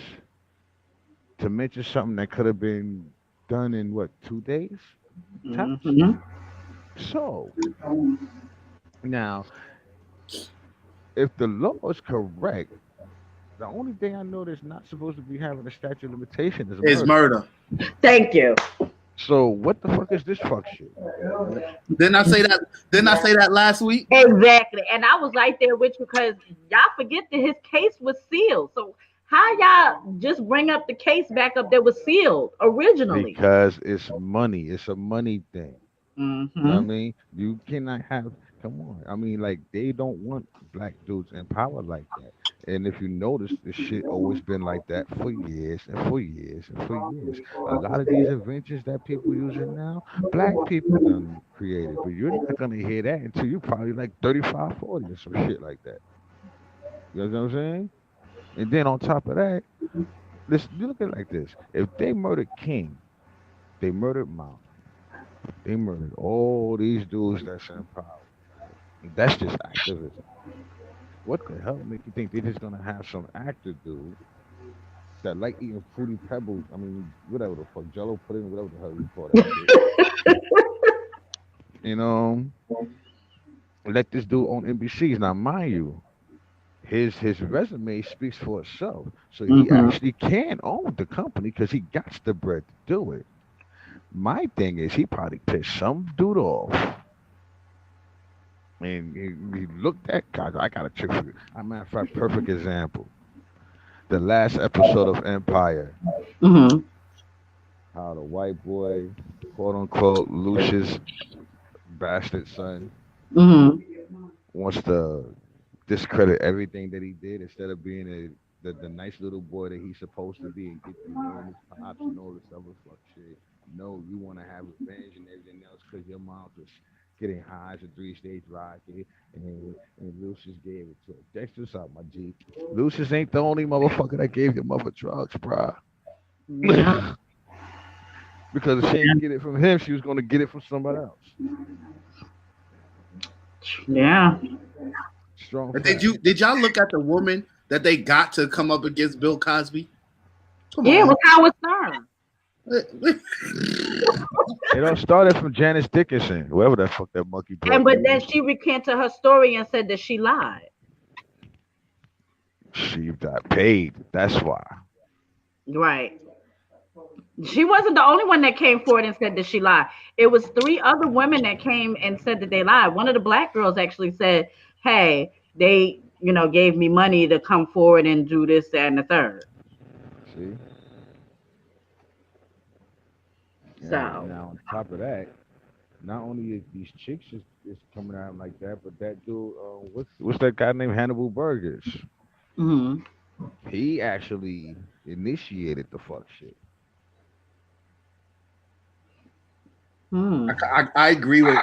to mention something that could have been done in what 2 days? So now, if the law is correct, the only thing I know that's not supposed to be having a statute of limitation is murder. Thank you. So what the fuck is this fuck shit? Didn't I say that? Didn't I say that last week? Exactly. And I was right there with you because y'all forget that his case was sealed. So how y'all just bring up the case back up that was sealed originally? Because it's money. It's a money thing. You know what I Mm-hmm. mean? You cannot have. Come on. I mean, like they don't want black dudes in power like that. And if you notice, this shit always been like that for years and for years and for years. A lot of these inventions that people using now, black people done created, but you're not gonna hear that until you probably like 35, 40 or some shit like that. You know what I'm saying? And then on top of that, listen, you look at it like this: if they murdered King, they murdered Mount, they murdered all these dudes that's in power. That's just activism. What the hell make you think they're just gonna have some actor dude that like eating fruity pebbles? I mean, whatever the fuck, Jello pudding, whatever the hell you call that shit. You know, let this dude on NBC's. Now, mind you, his resume speaks for itself. So he Mm-hmm. actually can own the company because he got the bread to do it. My thing is, he probably pissed some dude off. And he looked at guys. I got a trick for you. As a matter of fact, perfect example. The last episode of Empire, Mm-hmm. how the white boy, quote unquote, Lucius bastard son, Mm-hmm. wants to discredit everything that he did instead of being the nice little boy that he's supposed to be and get the name his pops and all this other fuck shit. No, you want to have revenge and everything else because your mom was getting high as a three-stage rocket and Lucius gave it to her. Check this out, my G. Lucius ain't the only motherfucker that gave your mother drugs, bruh. Yeah. Because if she didn't get it from him, she was going to get it from somebody else. Yeah. Strong Or fact. did y'all look at the woman that they got to come up against Bill Cosby? Come Yeah, it on. was Howard Stern. It all started from Janice Dickinson, whoever that fuck that monkey And butt but then is. she recanted her story and said that she lied. She got paid. That's why. Right. She wasn't the only one that came forward and said that she lied. It was three other women that came and said that they lied. One of the black girls actually said, "Hey, they, gave me money to come forward and do this, that, and the third." See? And So, now on top of that, not only is these chicks is coming out like that, but that dude, what's that guy named Hannibal Burgers? mhm. He actually initiated the fuck shit. Hmm. I agree with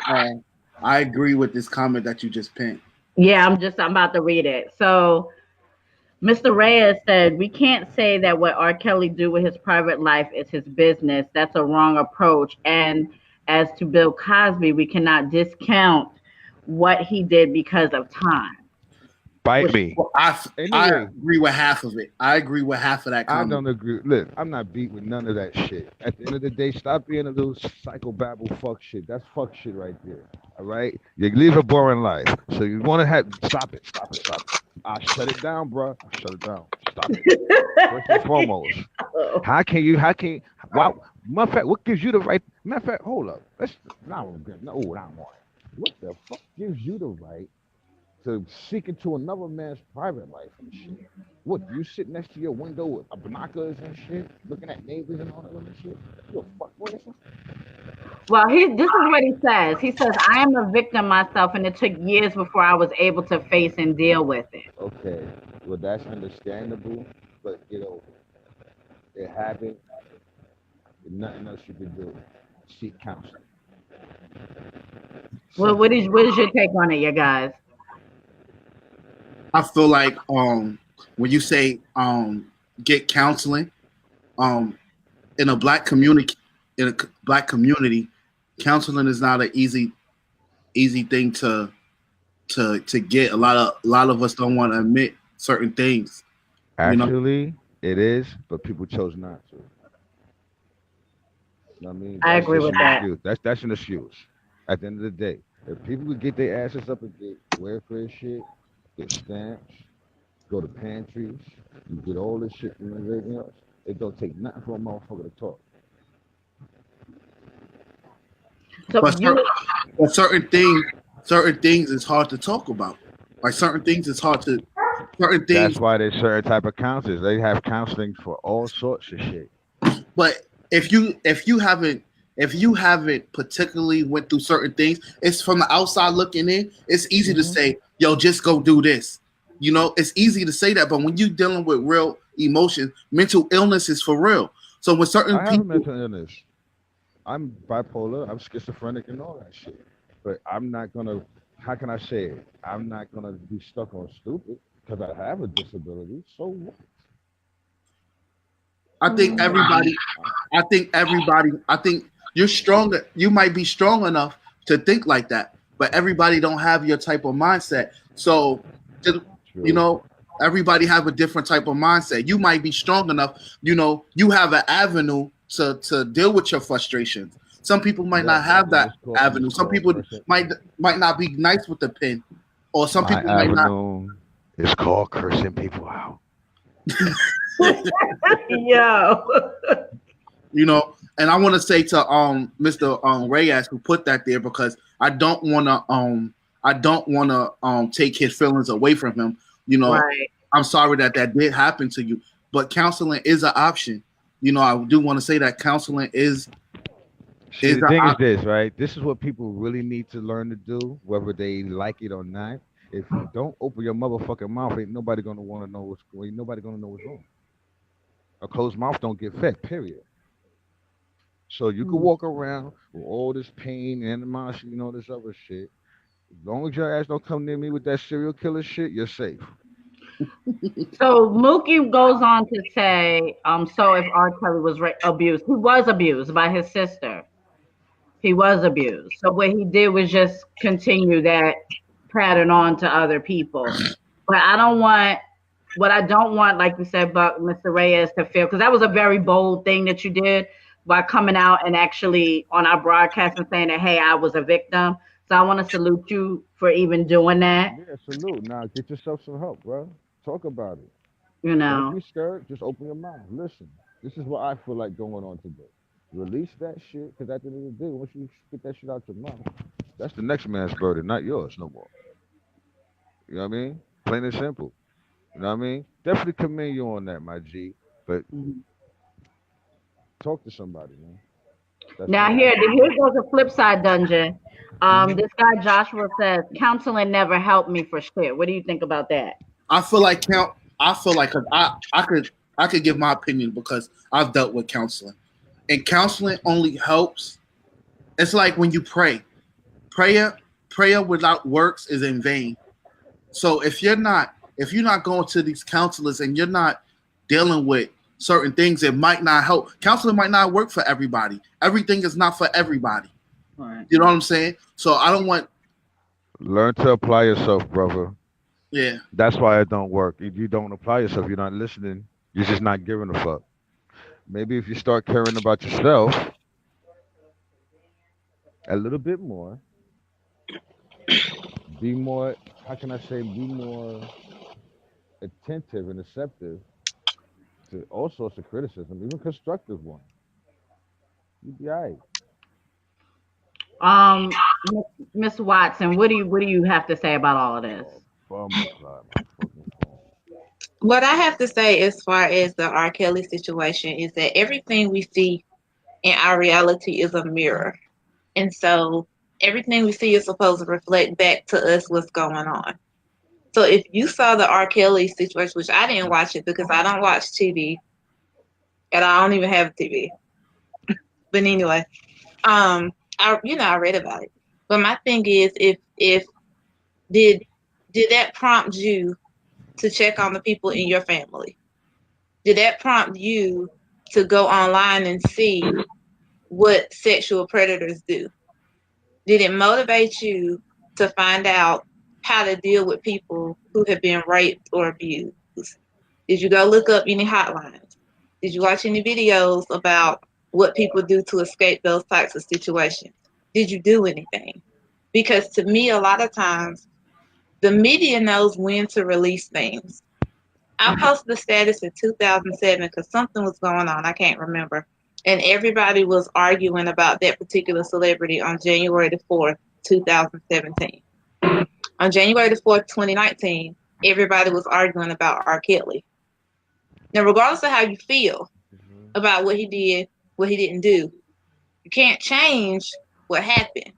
I agree with this comment that you just pinned. Yeah, I'm about to read it. So, Mr. Reyes said, "We can't say that what R. Kelly do with his private life is his business. That's a wrong approach. And as to Bill Cosby, we cannot discount what he did because of time." Bite Which, me. Well, I Anyway, agree with half of it. I agree with half of that I comment. don't agree. Look, I'm not beat with none of that shit. At the end of the day, stop being a little psychobabble fuck shit. That's fuck shit right there. All right? You live a boring life. So you want to have, stop it, stop it, stop it. I shut it down, bro. I shut it down. Stop it. First and foremost, how can you, why, matter of fact, what gives you the right, matter of fact, hold up. Let's, no, not one. What the fuck gives you the right to seek into another man's private life and shit? What, you sit next to your window with binoculars and shit, looking at neighbors and all that other shit? You a fuck boy or something? well, this is what he says. He says, "I am a victim myself, and it took years before I was able to face and deal with it." Okay, well that's understandable, but it happened. There's nothing else you can do. Seek counseling. Well, Simple. what is your take on it, you guys? I feel like when you say get counseling um in a black community black community, counseling is not an easy thing to get. A lot of us don't want to admit certain things. You know, Actually, it is, but people chose not to. You know what I mean? I That's agree just with an that. excuse. That's an excuse. At the end of the day, if people could get their asses up and get welfare shit, get stamps, go to pantries, you get all this shit from everything else, it don't take nothing for a motherfucker to talk. So But you, but certain things is hard to talk about. Like certain things is hard to certain That's things. why there's certain type of counselors. They have counseling for all sorts of shit. But if you haven't particularly went through certain things, it's from the outside looking in. It's easy to Hmm. say, "Yo, just go do this." You know, it's easy to say that, but when you're dealing with real emotions, mental illness is for real. So when certain I have a people, mental illness. I'm bipolar. I'm schizophrenic and all that shit. But I'm not gonna. How can I say it? I'm not gonna be stuck on stupid because I have a disability. So what? I think mm, everybody, I think you're stronger. You might be strong enough to think like that, but everybody don't have your type of mindset. So, you True. know, everybody have a different type of mindset. You might be strong enough. You know, you have an avenue to deal with your frustrations. Some people might Yes, not have and that it's called avenue. Some people cursing. might not be nice with the pen, or some My people might not. avenue is called cursing people out. yo, You know, and I want to say to Mr. Reyes who put that there, because I don't want to take his feelings away from him. You know, right. I'm sorry that that did happen to you, but counseling is an option. You know, I do want to say that counseling See, is the an thing is option. this, right? This is what people really need to learn to do, whether they like it or not. If you don't open your motherfucking mouth, ain't nobody gonna want to know what's going. Ain't nobody gonna know what's wrong. A closed mouth don't get fed. Period. So you can Mm. walk around with all this pain, animosity, and all this other shit. As long as your ass don't come near me with that serial killer shit, you're safe. So Mookie goes on to say, so if R. Kelly was abused, he was abused by his sister. He was abused. So what he did was just continue that pattern on to other people. But what I don't want, like you said, but Mr. Reyes to feel, because that was a very bold thing that you did by coming out and actually on our broadcast and saying that, hey, I was a victim. So I want to salute you for even doing that, Yeah, salute. Now get yourself some help, bro. Talk about it. you Don't know. be scared. Just open your mouth. Listen. This is what I feel like going on today. Release that shit, because at the end of the day, once you get that shit out your mouth, that's the next man's burden, not yours no more. You know what I mean? Plain and simple. You know what I mean? Definitely commend you on that, my G. But Mhm. talk to somebody, man. That's Now all I can here say. goes a flip side dungeon. Hmm. This guy Joshua says counseling never helped me for shit. What do you think about that? I feel like count. I feel like I could give my opinion because I've dealt with counseling, and counseling only helps. It's like when you pray. Prayer without works is in vain. So if you're not going to these counselors and you're not dealing with certain things, it might not help. Counseling might not work for everybody. Everything is not for everybody. Right. You know what I'm saying? So I don't want. Learn to apply yourself, brother. Yeah. That's why it don't work. If you don't apply yourself, you're not listening. You're just not giving a fuck. Maybe if you start caring about yourself a little bit more, be more, how can I say, be more attentive and receptive to all sorts of criticism, even constructive one. You'd be all right. Miss Watson, what do you have to say about all of this? Oh, bummer cloud, my fucking phone. What I have to say as far as the R. Kelly situation is that everything we see in our reality is a mirror. And so everything we see is supposed to reflect back to us what's going on. So if you saw the R. Kelly situation, which I didn't watch it because I don't watch TV and I don't even have a TV. But anyway, I read about it. But my thing is if did did that prompt you to check on the people in your family? Did that prompt you to go online and see what sexual predators do? Did it motivate you to find out how to deal with people who have been raped or abused? Did you go look up any hotlines? Did you watch any videos about what people do to escape those types of situations? Did you do anything? Because to me, a lot of times, the media knows when to release things. I posted a status in 2007 because something was going on. I can't remember. and everybody was arguing about that particular celebrity on January the 4th, 2017. On January the 4th, 2019, everybody was arguing about R. Kelly. Now, regardless of how you feel Mhm. about what he did, what he didn't do, you can't change what happened.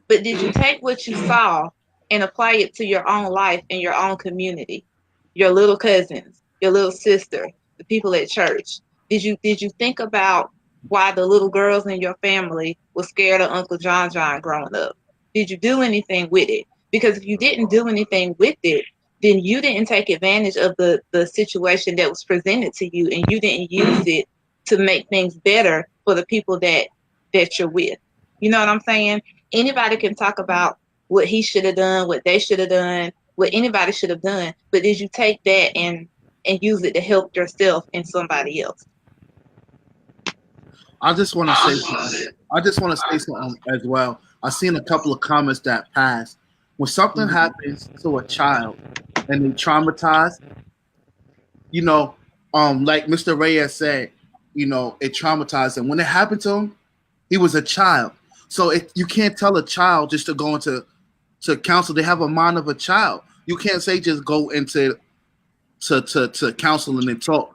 But did you take what you saw and apply it to your own life and your own community? Your little cousins, your little sister, the people at church. Did you think about why the little girls in your family were scared of Uncle John John growing up? Did you do anything with it? Because if you didn't do anything with it, then you didn't take advantage of the situation that was presented to you, and you didn't use it to make things better for the people that you're with. You know what I'm saying? Anybody can talk about what he should have done, what they should have done, what anybody should have done, but did you take that and use it to help yourself and somebody else? I just want to say something. I just want to say something as well. I've seen a couple of comments that passed. When something happens to a child and they traumatize, you know, like Mr. Reyes said, it traumatized him. When it happened to him, he was a child. So you can't tell a child just to go into to counsel. They have a mind of a child. You can't say just go into to counseling and talk.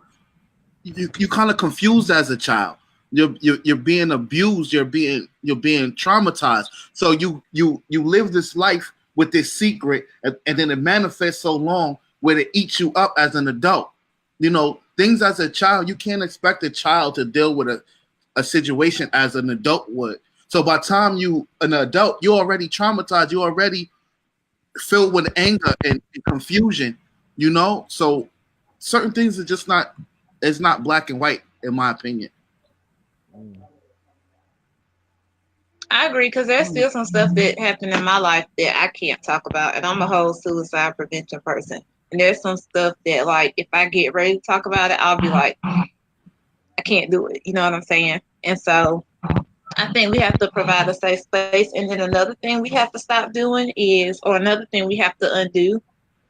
You kind of confused as a child. You're being abused. You're being traumatized. So you live this life with this secret, and then it manifests so long where it eats you up as an adult. Things as a child, you can't expect a child to deal with a situation as an adult would. So by the time you an adult, you're already traumatized. You're already filled with anger and confusion. So certain things are just not. It's not black and white, in my opinion. Mm. I agree because there's still some stuff that happened in my life that I can't talk about, and I'm a whole suicide prevention person. And there's some stuff that, like, if I get ready to talk about it, I'll be like, I can't do it. You know what I'm saying? And so I think we have to provide a safe space. And then another thing we have to stop doing is, or another thing we have to undo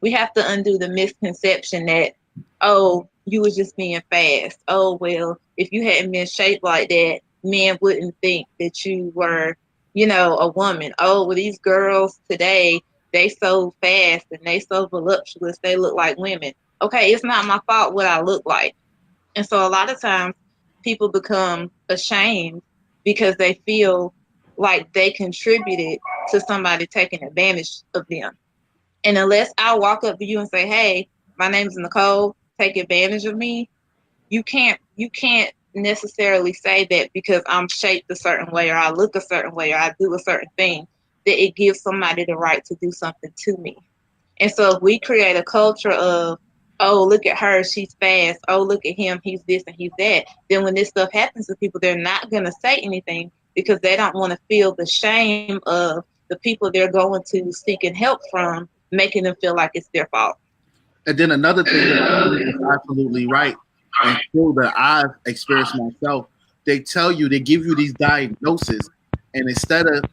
the misconception that, oh, you was just being fast. Oh, well, if you hadn't been shaped like that, men wouldn't think that you were, a woman. Oh, well, these girls today, they so fast and they so voluptuous, they look like women. Okay, it's not my fault what I look like. And so a lot of times people become ashamed because they feel like they contributed to somebody taking advantage of them. And unless I walk up to you and say, "Hey, my name is Nicole, take advantage of me," you can't necessarily say that because I'm shaped a certain way or I look a certain way or I do a certain thing, that it gives somebody the right to do something to me. And so if we create a culture of, oh, look at her, she's fast. Oh, look at him, he's this and he's that. Then when this stuff happens to people, they're not going to say anything because they don't want to feel the shame of the people they're going to seeking help from, making them feel like it's their fault. And then another thing that I think is absolutely right, and true that I've experienced myself, they give you these diagnoses, and instead of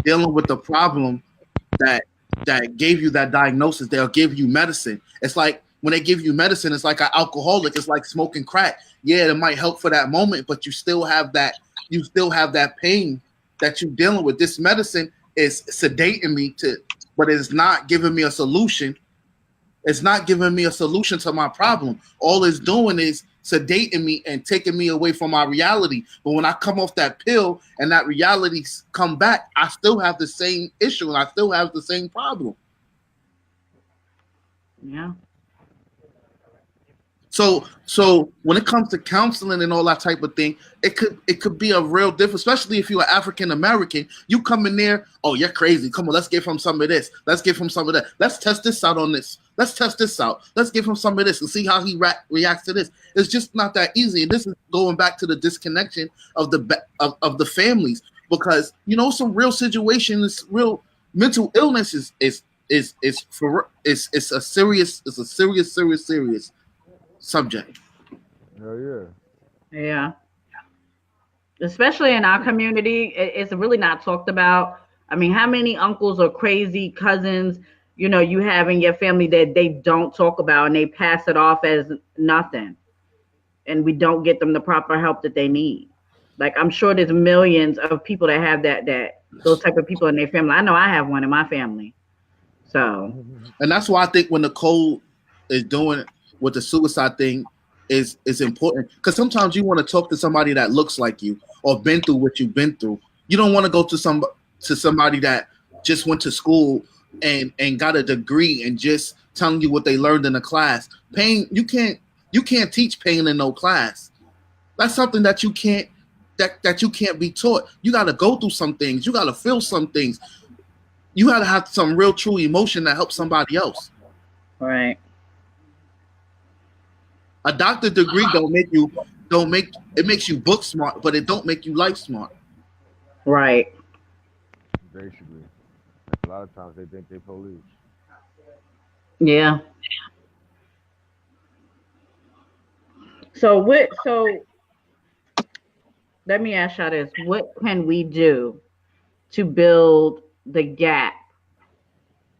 dealing with the problem that gave you that diagnosis, they'll give you medicine. It's like when they give you medicine, it's like an alcoholic. It's like smoking crack. Yeah, it might help for that moment, but you still have that. You still have that pain that you're dealing with. This medicine is sedating me but it's not giving me a solution. It's not giving me a solution to my problem. All it's doing is sedating me and taking me away from my reality. But when I come off that pill and that reality come back, I still have the same issue and I still have the same problem. Yeah. So when it comes to counseling and all that type of thing, it could be a real difference, especially if you're African American. You come in there, oh, you're crazy. Come on, let's give him some of this. Let's give him some of that. Let's test this out on this. Let's test this out. Let's give him some of this and see how he reacts to this. It's just not that easy. And this is going back to the disconnection of the families, because some real situations, real mental illness is a serious subject. Hell yeah. Yeah. Especially in our community, it's really not talked about. I mean, how many uncles or crazy cousins, you have in your family that they don't talk about and they pass it off as nothing, and we don't get them the proper help that they need. Like I'm sure there's millions of people that have that those type of people in their family. I know I have one in my family. So And that's why I think when Nicole is doing with the suicide thing is important, because sometimes you want to talk to somebody that looks like you or been through what you've been through. You don't want to go to somebody that just went to school and got a degree and just telling you what they learned in a class. Pain, you can't teach pain in no class. That's something that you can't be taught. You got to go through some things. You got to feel some things. You got to have some real true emotion that helps somebody else. right. A doctor degree don't make it makes you book smart, but it don't make you life smart. Right. Basically, a lot of times they think they police. Yeah. So let me ask y'all this. What can we do to build the gap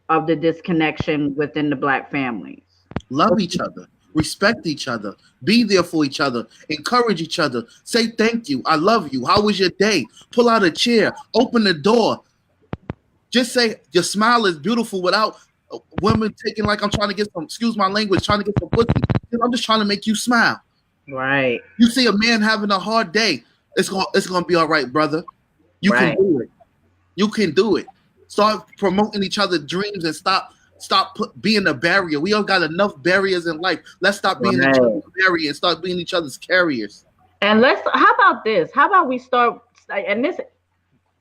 of the disconnection within the black families? Love each other, respect each other, be there for each other, encourage each other, say thank you, I love you. How was your day? Pull out a chair, open the door. Just say your smile is beautiful without women taking like I'm trying to get some, excuse my language, trying to get some pussy. I'm just trying to make you smile. Right. You see a man having a hard day, it's gonna be all right, brother. You can Right. do it. You can do it. Start promoting each other's dreams and stop being a barrier. We all got enough barriers in life. Let's stop being each Right. other's barrier and start being each other's carriers. And how about this? How about we start, and this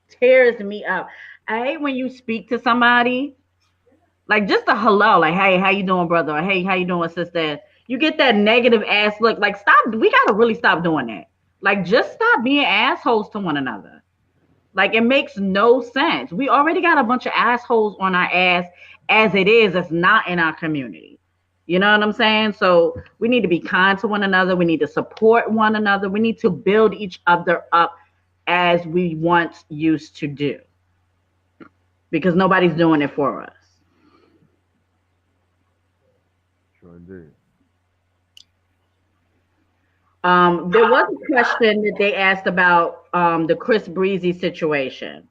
tears me up. I hate when you speak to somebody, like just a hello, like, hey, how you doing, brother? Or hey, how you doing, sister? You get that negative ass look. Like, stop. We got to really stop doing that. Like, just stop being assholes to one another. Like, it makes no sense. We already got a bunch of assholes on our ass as it is, that's not in our community. You know what I'm saying? So we need to be kind to one another. We need to support one another. We need to build each other up as we once used to do, because nobody's doing it for us. Sure did. There was a question that they asked about the Chris Breezy situation.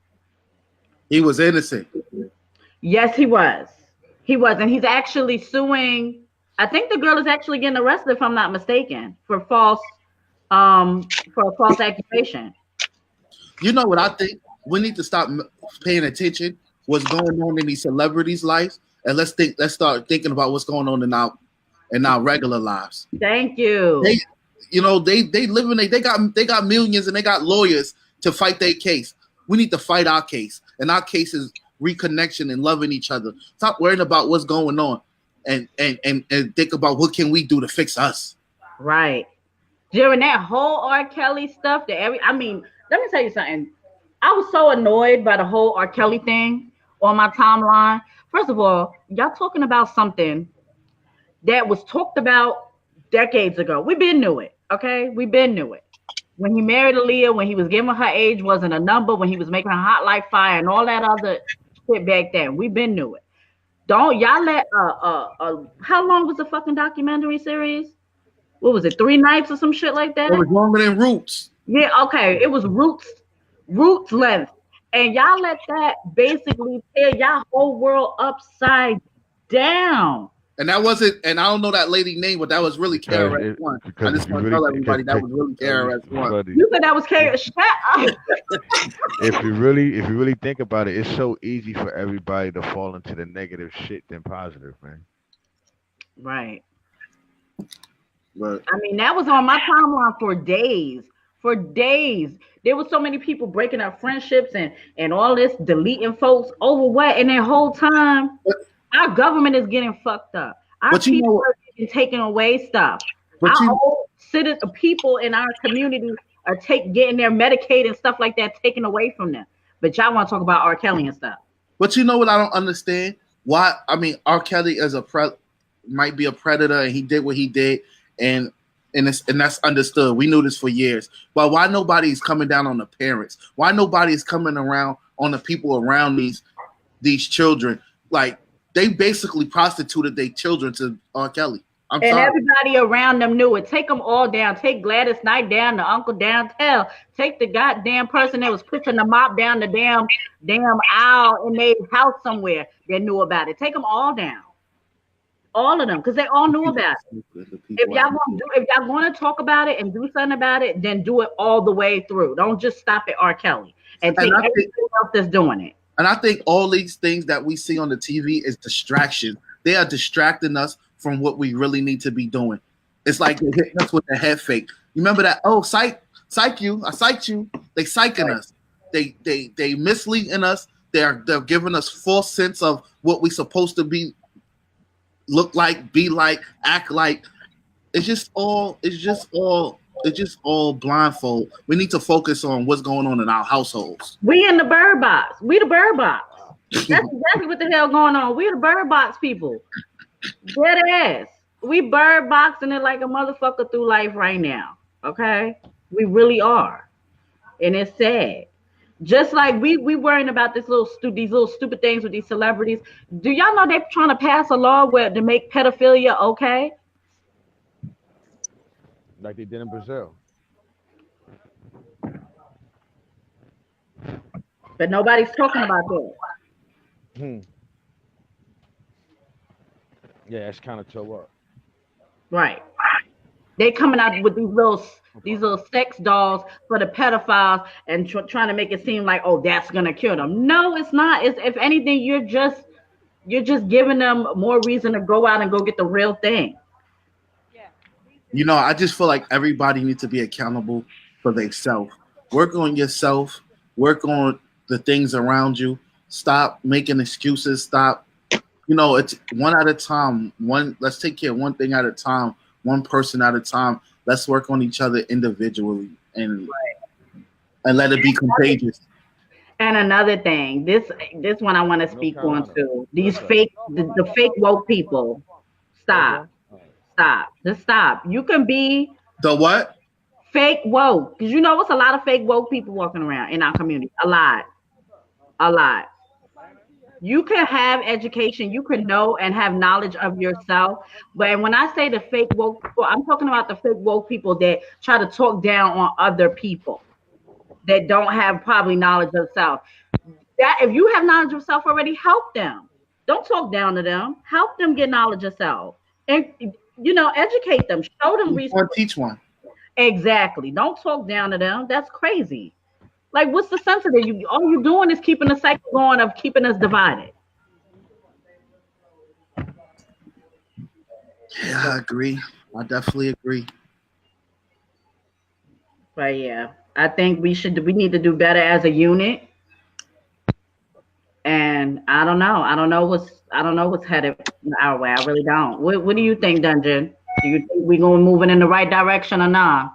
He was innocent. Yes, he was. He was, and he's actually suing. I think the girl is actually getting arrested, if I'm not mistaken, for a false accusation. You know what I think? We need to stop paying attention what's going on in these celebrities' lives, and let's start thinking about what's going on in our regular lives. Thank you. They live in they got millions and they got lawyers to fight their case. We need to fight our case, and our case is reconnection and loving each other. Stop worrying about what's going on, and think about what can we do to fix us. Right. During that whole R. Kelly stuff, I mean, let me tell you something. I was so annoyed by the whole R. Kelly thing on my timeline. First of all, y'all talking about something that was talked about decades ago. We been knew it, okay? We been knew it. When he married Aaliyah, when he was giving her age wasn't a number, when he was making her hot like fire and all that other shit back then. We been knew it. Don't y'all let how long was the fucking documentary series? What was it? 3 nights or some shit like that? It was longer than Roots. Yeah, okay. It was Roots length. And y'all let that basically tear y'all whole world upside down. And that wasn't, and I don't know that lady name, but that was really KRS-One. I just want to tell everybody that was really KRS-One. You said that was KRS. Shut up. If you really think about it, it's so easy for everybody to fall into the negative shit than positive, man. Right. But I mean, that was on my timeline for days. For days. There was so many people breaking up friendships and all this, deleting folks over what? And that whole time, our government is getting fucked up. Our people are getting taken away stuff. Our old people in our community are getting their Medicaid and stuff like that taken away from them. But y'all want to talk about R. Kelly and stuff. But you know what I don't understand? Why? I mean, R. Kelly might be a predator, and he did what he did, and that's understood. We knew this for years. But why nobody's coming down on the parents? Why nobody's coming around on the people around these children? Like, they basically prostituted their children to R. Kelly. I'm And sorry. everybody around them knew it. Take them all down. Take Gladys Knight down, the uncle down. Take the goddamn person that was pushing the mop down the damn aisle in their house somewhere that knew about it. Take them all down. All of them, because they all The knew people, about it. the people If y'all gonna talk about it and do something about it, then do it all the way through. Don't just stop at R. Kelly and and take I think everything else that's doing it. and I think all these things that we see on the TV is distraction. They are distracting us from what we really need to be doing. It's like they're hitting us with the head fake. You remember that? Oh, psych you. I psyched you. They psyching us. They misleading us. They're giving us false sense of what we supposed to be, look like, be like, act like. It's just all blindfold. We need to focus on what's going on in our households. We in the bird box. We the bird box. That's exactly what the hell going on. We the bird box people. Dead ass. We bird boxing it like a motherfucker through life right now. Okay? We really are. And it's sad. Just like we worrying about these little stupid things with these celebrities. Do y'all know they're trying to pass a law where to make pedophilia okay? Like they did in Brazil. But nobody's talking about that. Hmm. Yeah, it's kind of toe up. Right. They coming out with these little sex dolls for the pedophiles and trying to make it seem like, oh, that's gonna kill them. No, it's not. It's, if anything, you're just giving them more reason to go out and go get the real thing. I just feel like everybody needs to be accountable for themselves. Work on yourself. Work on the things around you. Stop making excuses. Stop. It's one at a time. Let's take care of one thing at a time, one person at a time. Let's work on each other individually and let it be contagious. And another thing, this one I want to speak on too. These the fake woke people. Stop. Stop. Just stop. You can be The what? fake woke because it's a lot of fake woke people walking around in our community. A lot. A lot. You can have education, you can know and have knowledge of yourself. But when I say the fake woke people, I'm talking about the fake woke people that try to talk down on other people that don't have probably knowledge of self. That if you have knowledge of self already, help them. Don't talk down to them. Help them get knowledge of self. And educate them, show them Teach research. one, teach one. Exactly. Don't talk down to them. That's crazy. Like, what's the sense of it? All you're doing is keeping the cycle going of keeping us divided. Yeah, I agree. I definitely agree. But yeah, I think we need to do better as a unit. And I don't know. I don't know what's headed our way. I really don't. What do you think, Dungeon? Do you think we're going moving in the right direction or not?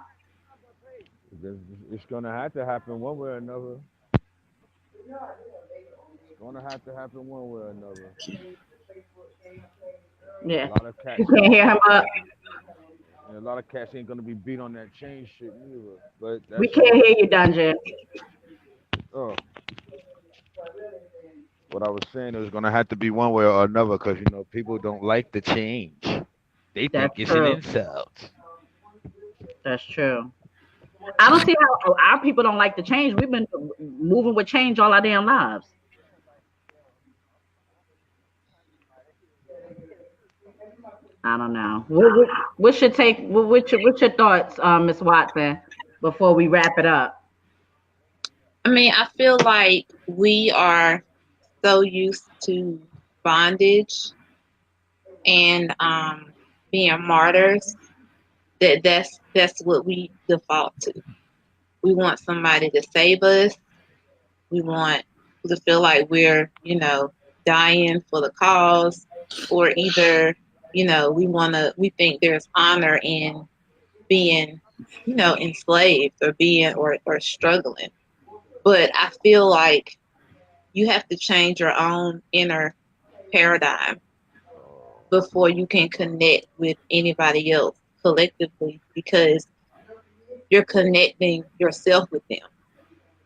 It's gonna have to happen one way or another. It's gonna have to happen one way or another. A Yeah. lot of cats You can't hear him up. and a lot of cats ain't gonna be beat on that chain shit neither. But We that's can't hear you, Dungeon. oh, what I was saying, it was gonna have to be one way or another because people don't like the change. They think That's it's an true. insult. That's true. I don't see how our people don't like the change. We've been moving with change all our damn lives. I don't know. What's your take? What's your thoughts, Miss Watson, before we wrap it up? I mean, I feel like we are so used to bondage and being martyrs that's what we default to. We want somebody to save us. We want to feel like we're, dying for the cause, or either, we think there's honor in being, enslaved or being or struggling. But I feel like you have to change your own inner paradigm before you can connect with anybody else collectively, because you're connecting yourself with them.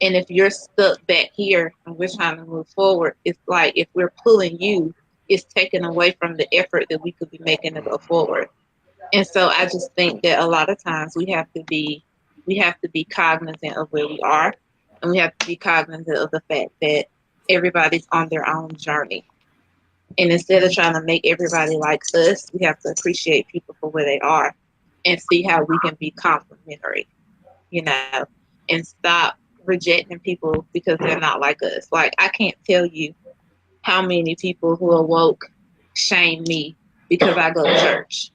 And if you're stuck back here and we're trying to move forward, it's like if we're pulling you, it's taken away from the effort that we could be making to go forward. And so I just think that a lot of times we have to be cognizant of where we are, and we have to be cognizant of the fact that everybody's on their own journey. And instead of trying to make everybody like us, we have to appreciate people for where they are and see how we can be complementary, you know, and stop rejecting people because they're not like us. Like, I can't tell you how many people who are woke shame me because I go to church.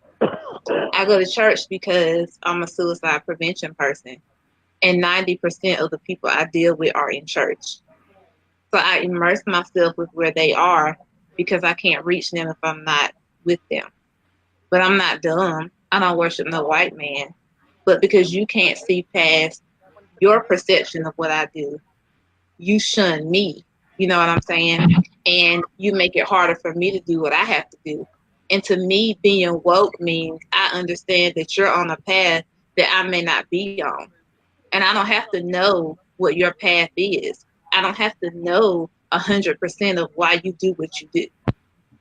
I go to church because I'm a suicide prevention person, and 90% of the people I deal with are in church. So I immerse myself with where they are because I can't reach them if I'm not with them. But I'm not dumb. I don't worship no white man. But because you can't see past your perception of what I do, you shun me. You know what I'm saying? And you make it harder for me to do what I have to do. And to me, being woke means I understand that you're on a path that I may not be on. And I don't have to know what your path is. I don't have to know 100% of why you do what you do.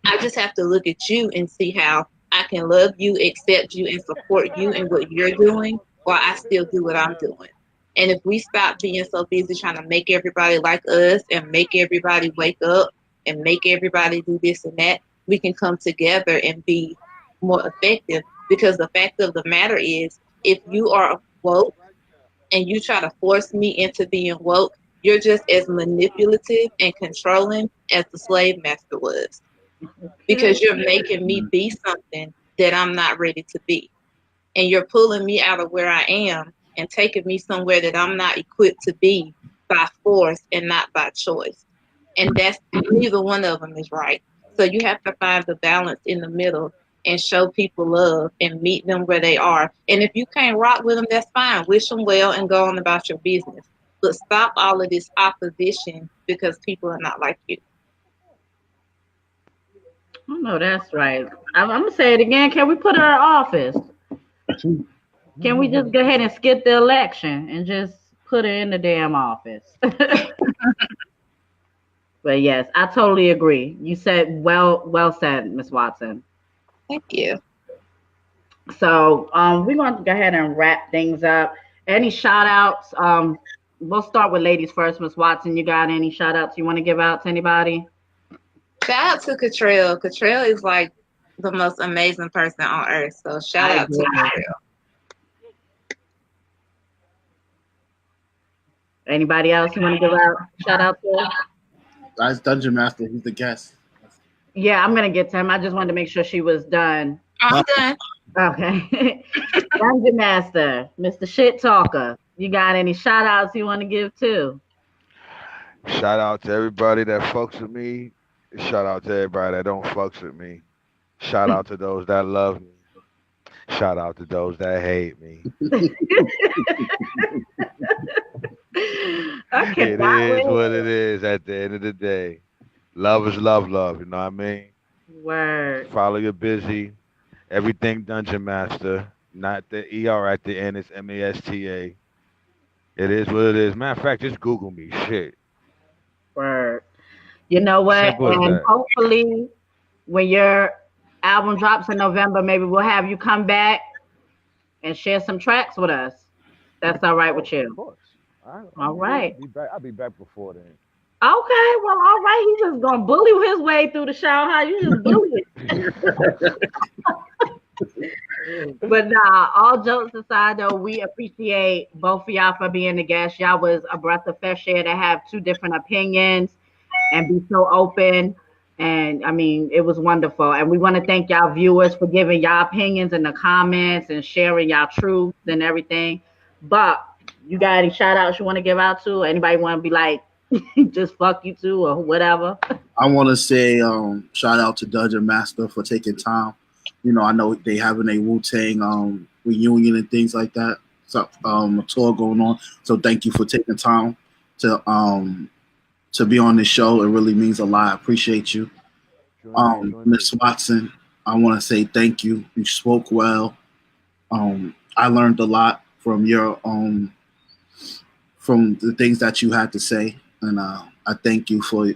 I just have to look at you and see how I can love you, accept you, and support you in what you're doing while I still do what I'm doing. And if we stop being so busy trying to make everybody like us and make everybody wake up and make everybody do this and that, we can come together and be more effective. Because the fact of the matter is, if you are woke and you try to force me into being woke, you're just as manipulative and controlling as the slave master was, because you're making me be something that I'm not ready to be. And you're pulling me out of where I am and taking me somewhere that I'm not equipped to be by force and not by choice. And that's, neither one of them is right. So you have to find the balance in the middle and show people love and meet them where they are. And if you can't rock with them, that's fine. Wish them well and go on about your business. But stop all of this opposition because people are not like you. I know that's right. I'm gonna say it again. Can we put her in office? Can we just go ahead and skip the election and just put her in the damn office? But yes, I totally agree. You said well said, Miss Watson. Thank you. So we're going to go ahead and wrap things up. Any shout outs? We'll start with ladies first. Miss Watson, you got any shout outs you want to give out to anybody? Shout out to Catrell. Catrell is like the most amazing person on earth. So shout out to Catrell. Anybody else you want to give out shout out to? That's Dungeon Master. He's the guest. Yeah, I'm gonna get to him. I just wanted to make sure she was done. I'm done. Okay. Dungeon Master, Mr. Shit Talker. You got any shout outs you want to give too? Shout out to everybody that fucks with me. Shout out to everybody that don't fucks with me. Shout out to those that love me. Shout out to those that hate me. I It cannot is what wait. it is at the end of the day. Love is love, love. You know what I mean? Word. Follow your busy. Everything Dungeon Master. Not the ER at the end. It's MASTA. It is what it is. Matter of fact, just Google me. Shit. Word. You know what? Simple as And that. hopefully, when your album drops in November, maybe we'll have you come back and share some tracks with us. That's all Of right with course, of you. course. All I'm good. right. I'll be back before then. Okay. Well, all right. He just gonna bully his way through the show. How you just bully it? But nah, all jokes aside, though, we appreciate both of y'all for being the guests. Y'all was a breath of fresh air to have two different opinions and be so open. And I mean, it was wonderful. And we want to thank y'all viewers for giving y'all opinions in the comments and sharing y'all truths and everything. But you got any shout outs you want to give out to? Anybody want to be like, just fuck you too or whatever? I want to say shout out to Dungeon Master for taking time. You know, I know they having a Wu-Tang reunion and things like that. So a tour going on. So thank you for taking time to be on this show. It really means a lot. I appreciate you. Join me. Miss Watson, I want to say thank you. You spoke well. I learned a lot from your from the things that you had to say, and I thank you for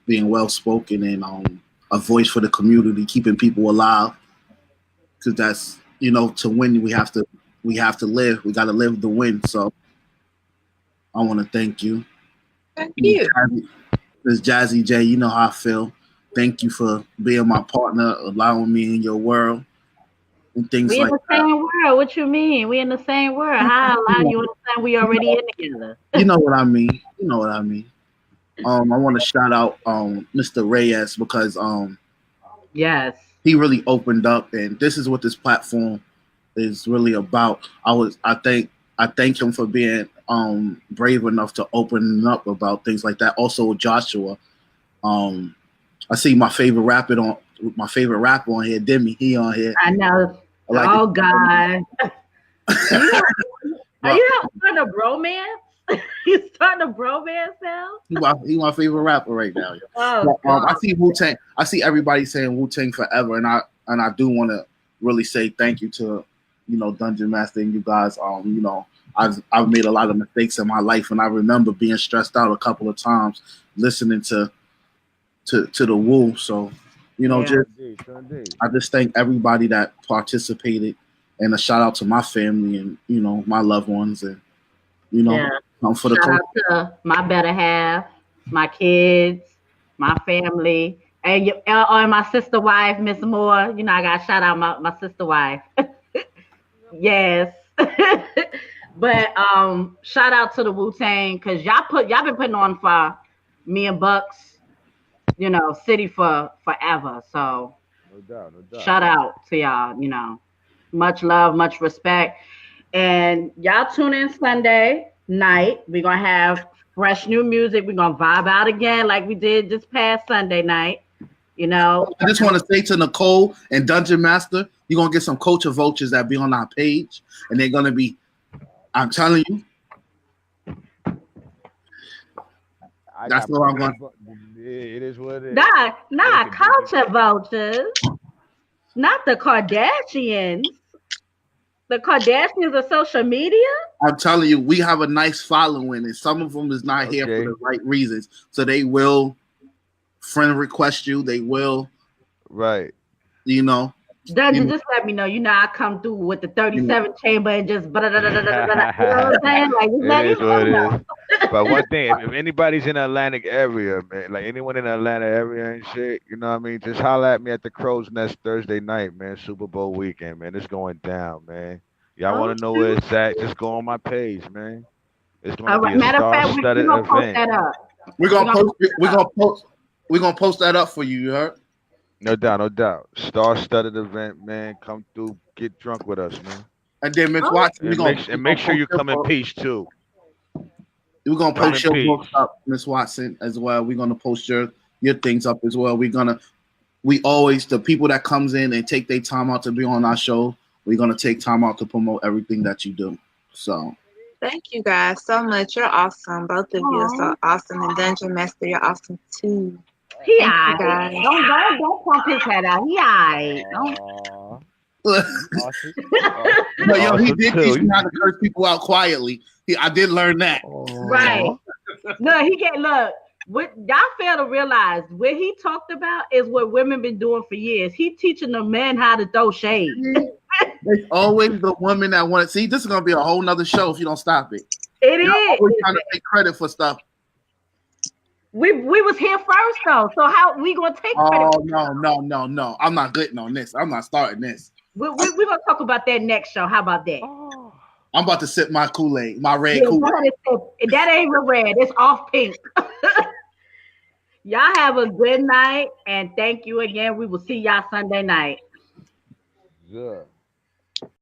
being well spoken and a voice for the community, keeping people alive. Because to win, we have to live. We got to live to win. So I want to thank you. Thank you. Miss Jazzy J, you know how I feel. Thank you for being my partner, allowing me in your world and things We in like the that. same world. What you mean? We in the same world. How I allow you in the same? We already in together. You know what I mean. You know what I mean. I want to shout out Mr. Reyes because Yes. he really opened up, and this is what this platform is really about. I thank him for being brave enough to open up about things like that. Also, Joshua. I see my favorite rapper on here, Demi. He on here. I know. I like Oh it. God. Are My- you starting a bromance? You starting a bromance now? he my favorite rapper right now. Oh But, I God. see Wu-Tang. I see everybody saying Wu-Tang forever, and I do want to really say thank you to Dungeon Master and you guys. I've made a lot of mistakes in my life, and I remember being stressed out a couple of times listening to the Wu. So Yeah. I just thank everybody that participated, and a shout out to my family and my loved ones, and Yeah. for the Shout culture. out to my better half, my kids, my family, and my sister wife, Miss Moore. You know, I got to shout out my sister wife. Yes. But shout out to the Wu-Tang because y'all been putting on for me and Bucks, city for forever. So No doubt, no doubt. shout out to y'all, much love, much respect. And y'all tune in Sunday night. We're gonna have fresh new music. We're gonna vibe out again like we did this past Sunday night. I just want to say to Nicole and Dungeon Master, you're gonna get some culture vultures that be on our page, and they're gonna be. I'm telling you, that's what I'm going. It is what it is. Nah, culture vultures, not the Kardashians. The Kardashians of social media. I'm telling you, we have a nice following, and some of them is not here for the right reasons. So they will friend request you. They will, right. Dungeon, just let me know. I come through with the 37 chamber and just you know what I'm saying? Like, just let me know. But one thing, if anybody's in the Atlantic area, man, like anyone in the Atlanta area and shit, you know what I mean? Just holler at me at the Crow's Nest Thursday night, man. Super Bowl weekend, man. It's going down, man. Y'all want to know where it's at? Just go on my page, man. It's going to be a Matter of fact, star-studded we're gonna post event. that up. We're gonna post that up for you. You heard? No doubt, no doubt. Star-studded event, man. Come through, get drunk with us, man. And then Miss Watson, and make sure you come in peace too. We're gonna post your books up, Miss Watson, as well. We're gonna post your things up as well. We always, the people that comes in and take their time out to be on our show, we're gonna take time out to promote everything that you do. So thank you guys so much. You're awesome. Both of you are so awesome. And Dungeon Master, you're awesome too. He alright. Don't pump his head out. He alright. But he did teach me how to curse people out quietly. I did learn that. Right. Look. What y'all fail to realize, what he talked about is what women been doing for years. He teaching the men how to throw shade. It's always the woman that want to see. This is gonna be a whole nother show if you don't stop it. Y'all always trying to take credit for stuff. We was here first though, so how we gonna take credit? Oh no! I'm not getting on this. I'm not starting this. We're gonna talk about that next show. How about that? I'm about to sip my Kool-Aid, my red Kool-Aid. That ain't even red. It's off pink. Y'all have a good night, and thank you again. We will see y'all Sunday night. Yeah.